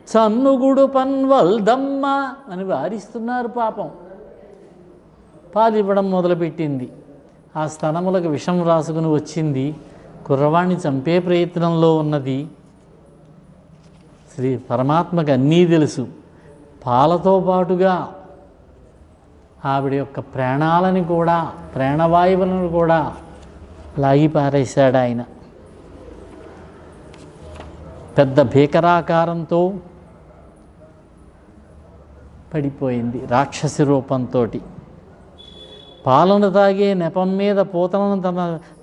చన్నుగుడు పన్వల్దమ్మ అని వారిస్తున్నారు. పాపం పాలు ఇవ్వడం మొదలుపెట్టింది. ఆ స్తనములకు విషం రాసుకుని వచ్చింది. కుర్రవాణ్ణి చంపే ప్రయత్నంలో ఉన్నది. శ్రీ పరమాత్మకు అన్నీ తెలుసు. పాలతో పాటుగా ఆవిడ యొక్క ప్రాణాలని కూడా, ప్రాణవాయువులను కూడా లాగి పారేశాడు ఆయన. పెద్ద భీకరాకారంతో పడిపోయింది రాక్షసి రూపంతో. పాలను తాగే నెపం మీద పూతలను తన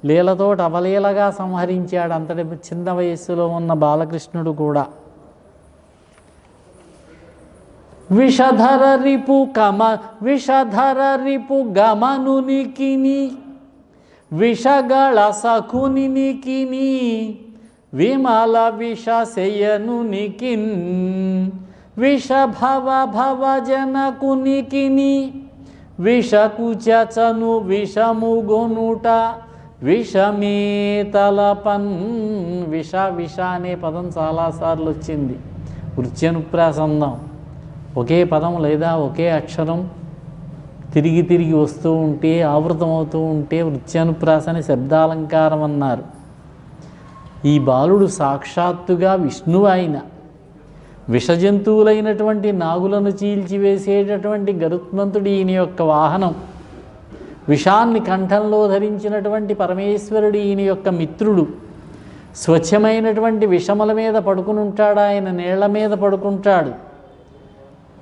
లీలతోటి అవలీలగా సంహరించాడు. అంతటి చిన్న వయస్సులో ఉన్న బాలకృష్ణుడు కూడా. విషధర రిపు గమనునికిని విషగళ సఖునికిని విమల విషశయనునికిన్ విషభవ భవజనకునికిని విషకుచను విషముగొనుట విషమే తలపన్. విష అనే పదం చాలాసార్లు వచ్చింది. వృత్యనుప్రాసందం ఒకే పదం లేదా ఒకే అక్షరం తిరిగి తిరిగి వస్తూ ఉంటే, ఆవృతమవుతూ ఉంటే వృత్యానుప్రాసని శబ్దాలంకారం అన్నారు. ఈ బాలుడు సాక్షాత్తుగా విష్ణువు. ఆయన విషజంతువులైనటువంటి నాగులను చీల్చివేసేటటువంటి గరుత్మంతుడు ఈయన యొక్క వాహనం. విషాన్ని కంఠంలో ధరించినటువంటి పరమేశ్వరుడు ఈయన యొక్క మిత్రుడు. స్వచ్ఛమైనటువంటి విషముల మీద పడుకుని ఉంటాడు ఆయన, నీళ్ల మీద పడుకుంటాడు.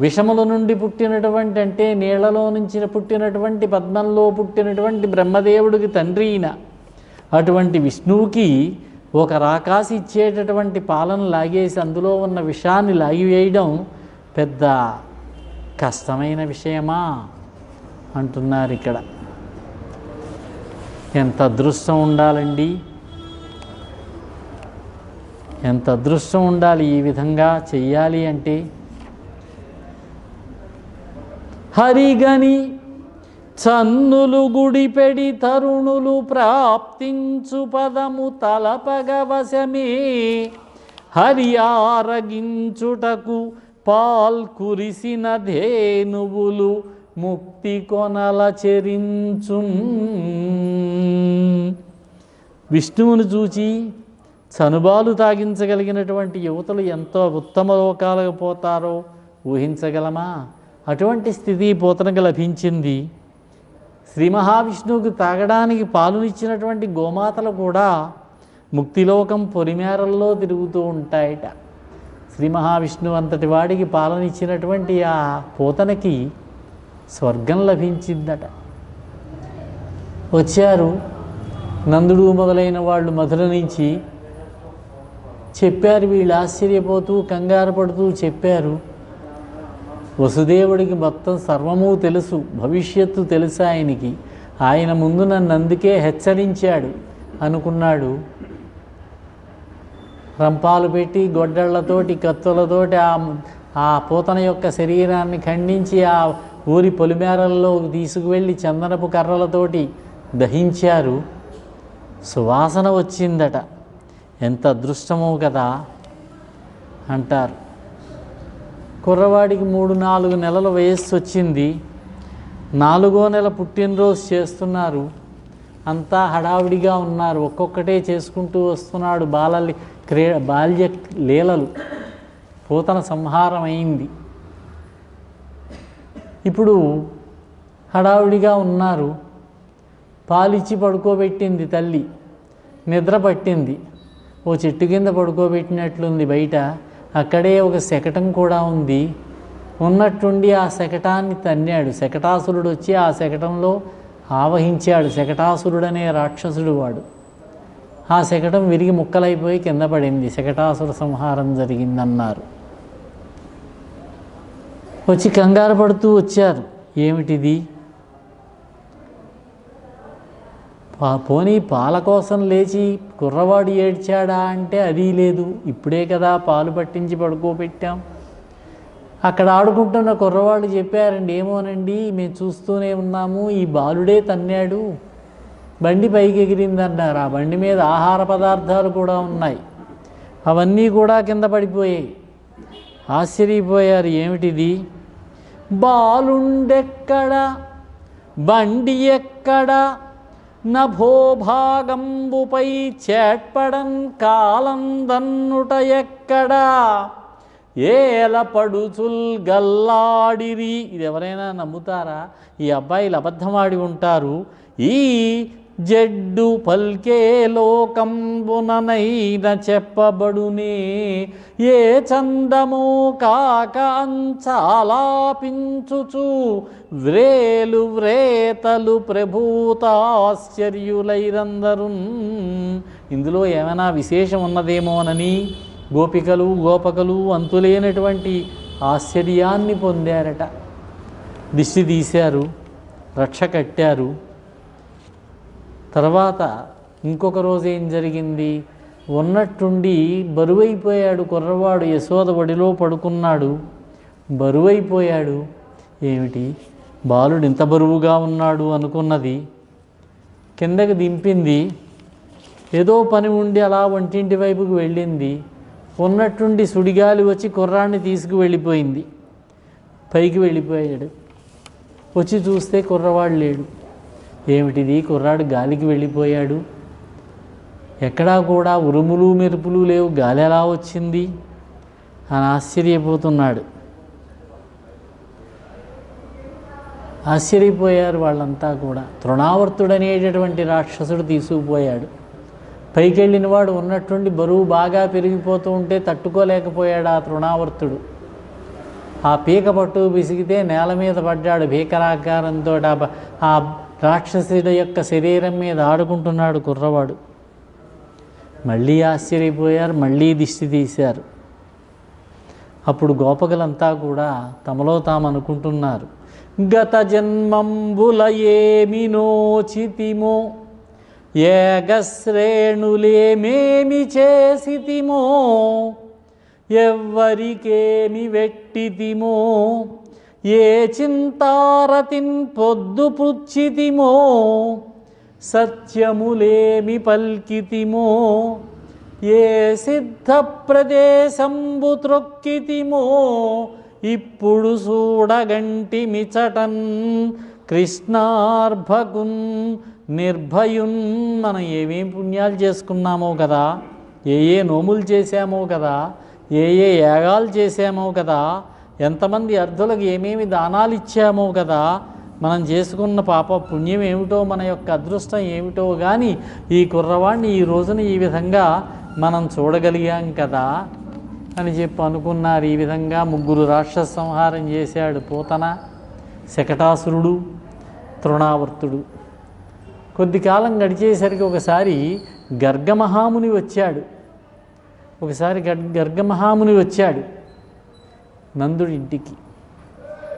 విషముల నుండి పుట్టినటువంటి, అంటే నీళ్లలో నుంచి పుట్టినటువంటి, పద్మంలో పుట్టినటువంటి బ్రహ్మదేవుడికి తండ్రి ఈయన. అటువంటి విష్ణువుకి ఒక రాకాసి ఇచ్చేటటువంటి పాలను లాగేసి అందులో ఉన్న విషాన్ని లాగివేయడం పెద్ద కష్టమైన విషయమా అంటున్నారు ఇక్కడ. ఎంత అదృష్టం ఉండాలండి, ఎంత అదృష్టం ఉండాలి ఈ విధంగా చెయ్యాలి అంటే. హరిగని చన్నులు గుడిపెడి తరుణులు ప్రాప్తించు పదము తలపగవశమే, హరి ఆరగించుటకు పాల్కురిసిన ధేనువులు ముక్తి కొనల చెరించున్. విష్ణువును చూచి చనుబాలు తాగించగలిగినటువంటి యువతులు ఎంతో ఉత్తమ లోకాలకు పోతారో ఊహించగలమా? అటువంటి స్థితి పోతనకు లభించింది. శ్రీ మహావిష్ణువుకు తాగడానికి పాలునిచ్చినటువంటి గోమాతలు కూడా ముక్తిలోకం పొలిమేరల్లో తిరుగుతూ ఉంటాయట. శ్రీ మహావిష్ణువు అంతటి వాడికి పాలనిచ్చినటువంటి ఆ పోతనకి స్వర్గం లభించిందట. వచ్చారు నందుడు మొదలైన వాళ్ళు మధుర నుంచి చెప్పారు. వీళ్ళు ఆశ్చర్యపోతూ కంగారు పడుతూ చెప్పారు. వసుదేవుడికి మొత్తం సర్వము తెలుసు, భవిష్యత్తు తెలుసు ఆయనకి. ఆయన ముందు నన్ను అందుకే హెచ్చరించాడు అనుకున్నాడు. రంపాలు పెట్టి గొడ్డళ్లతోటి కత్తులతోటి ఆ పూతన యొక్క శరీరాన్ని ఖండించి ఆ ఊరి పొలిమేరల్లో తీసుకువెళ్ళి చందనపు కర్రలతోటి దహించారు. సువాసన వచ్చిందట. ఎంత అదృష్టమో కదా అంటారు. కుర్రవాడికి 3-4 నెలల వయస్సు వచ్చింది. 4వ నెల పుట్టినరోజు చేస్తున్నారు. అంతా హడావిడిగా ఉన్నారు. ఒక్కొక్కటే చేసుకుంటూ వస్తున్నాడు. బాల్య లీలలు. పూతన సంహారం అయింది. ఇప్పుడు హడావిడిగా ఉన్నారు. పాలిచ్చి పడుకోబెట్టింది తల్లి. నిద్ర పట్టింది. ఓ చెట్టు కింద పడుకోబెట్టినట్లుంది బయట. అక్కడే ఒక శకటం కూడా ఉంది. ఉన్నట్టుండి ఆ శకటాన్ని తన్నాడు. శకటాసురుడు వచ్చి ఆ శకటంలో ఆవహించాడు. శకటాసురుడనే రాక్షసుడు వాడు. ఆ శకటం విరిగి ముక్కలైపోయి కింద పడింది. శకటాసుర సంహారం జరిగిందన్నారు. వచ్చి కంగారు పడుతూ వచ్చారు. ఏమిటిది? పోనీ పాల కోసం లేచి కుర్రవాడు ఏడ్చాడా అంటే అది లేదు. ఇప్పుడే కదా పాలు పట్టించి పడుకోబెట్టాం. అక్కడ ఆడుకుంటున్న కుర్రవాళ్ళు చెప్పారండి, ఏమోనండి మేము చూస్తూనే ఉన్నాము, ఈ బాలుడే తన్నాడు, బండి పైకి ఎగిరిందన్నారు. ఆ బండి మీద ఆహార పదార్థాలు కూడా ఉన్నాయి. అవన్నీ కూడా కింద పడిపోయాయి. ఆశ్చర్యపోయారు. ఏమిటిది? బాలుండెక్కడ, బండి ఎక్కడ, నభోభాగంబుపై చేట్పడన్ కాలందన్నుట ఎక్కడా, ఏలపడుచుల్ గల్లాడిరి. ఇది ఎవరైనా నమ్ముతారా? ఈ అబ్బాయిలు అబద్ధమాడి ఉంటారు. ఈ జడ్డు పల్కే లోకంబుననైన చెప్పబడునే, ఏ చందమో కాక అంచాలాపించుచు వ్రేలు వ్రేతలు ప్రభూతాశ్చర్యులైరందరున్. ఇందులో ఏమైనా విశేషం ఉన్నదేమోనని గోపికలు గోపకలు అంతులేనటువంటి ఆశ్చర్యాన్ని పొందారట. దిష్టి తీశారు, రక్ష కట్టారు. తర్వాత ఇంకొక రోజు ఏం జరిగింది? ఉన్నట్టుండి బరువైపోయాడు కుర్రవాడు. యశోద ఒడిలో పడుకున్నాడు. బరువైపోయాడు. ఏమిటి బాలుడు ఇంత బరువుగా ఉన్నాడు అనుకున్నది. కిందకి దింపింది. ఏదో పని ఉండి అలా వంటింటి వైపుకు వెళ్ళింది. ఉన్నట్టుండి సుడిగాలి వచ్చి కుర్రాన్ని తీసుకువెళ్ళిపోయింది. పైకి వెళ్ళిపోయాడు. వచ్చి చూస్తే కుర్రవాడు లేడు. ఏమిటిది? కుర్రాడు గాలికి వెళ్ళిపోయాడు. ఎక్కడా కూడా ఉరుములు మెరుపులు లేవు. గాలి ఎలా వచ్చింది అని ఆశ్చర్యపోతున్నాడు. ఆశ్చర్యపోయారు వాళ్ళంతా కూడా. తృణావర్తుడనేటటువంటి రాక్షసుడు తీసుకుపోయాడు. పైకి వెళ్ళిన వాడు ఉన్నట్టుండి బరువు బాగా పెరిగిపోతూ ఉంటే తట్టుకోలేకపోయాడు ఆ తృణావర్తుడు. ఆ పీక పట్టు విసిగితే నేల మీద పడ్డాడు. భీకరాకారంతో ఆ రాక్షసుడి యొక్క శరీరం మీద ఆడుకుంటున్నాడు కుర్రవాడు. మళ్ళీ ఆశ్చర్యపోయారు, మళ్ళీ దిష్టి తీశారు. అప్పుడు గోపకులంతా కూడా తమలో తాము అనుకుంటున్నారు, గత జన్మంబుల ఏమి నోచితిమో, ఏగశ్రేణులేమేమి చేసితిమో, ఎవ్వరికేమి వెట్టితిమో, ఏ చింతారతిన్ పొద్దు పుచ్చితిమో, సత్యములేమి పల్కితిమో, ఏ సిద్ధ ప్రదేశంబు త్రొక్కితిమో, ఇప్పుడు చూడగంటి మిచటన్ కృష్ణార్భకున్ నిర్భయున్. మనం ఏమేం పుణ్యాలు చేసుకున్నామో కదా, ఏ నోములు చేశామో కదా, ఏ యాగాలు చేశామో కదా, ఎంతమంది అర్ధులకు ఏమేమి దానాలు ఇచ్చామో కదా, మనం చేసుకున్న పాప పుణ్యం ఏమిటో, మన యొక్క అదృష్టం ఏమిటో కానీ ఈ కుర్రవాణ్ణి ఈ రోజున ఈ విధంగా మనం చూడగలిగాం కదా అని చెప్పి అనుకున్నారు. ఈ విధంగా 3 రాక్షస సంహారం చేశాడు పూతన, శకటాసురుడు, తృణావర్తుడు. కొద్ది కాలం గడిచేసరికి ఒకసారి గర్గమహాముని వచ్చాడు. గర్గమహాముని వచ్చాడు నందుడి ఇంటికి.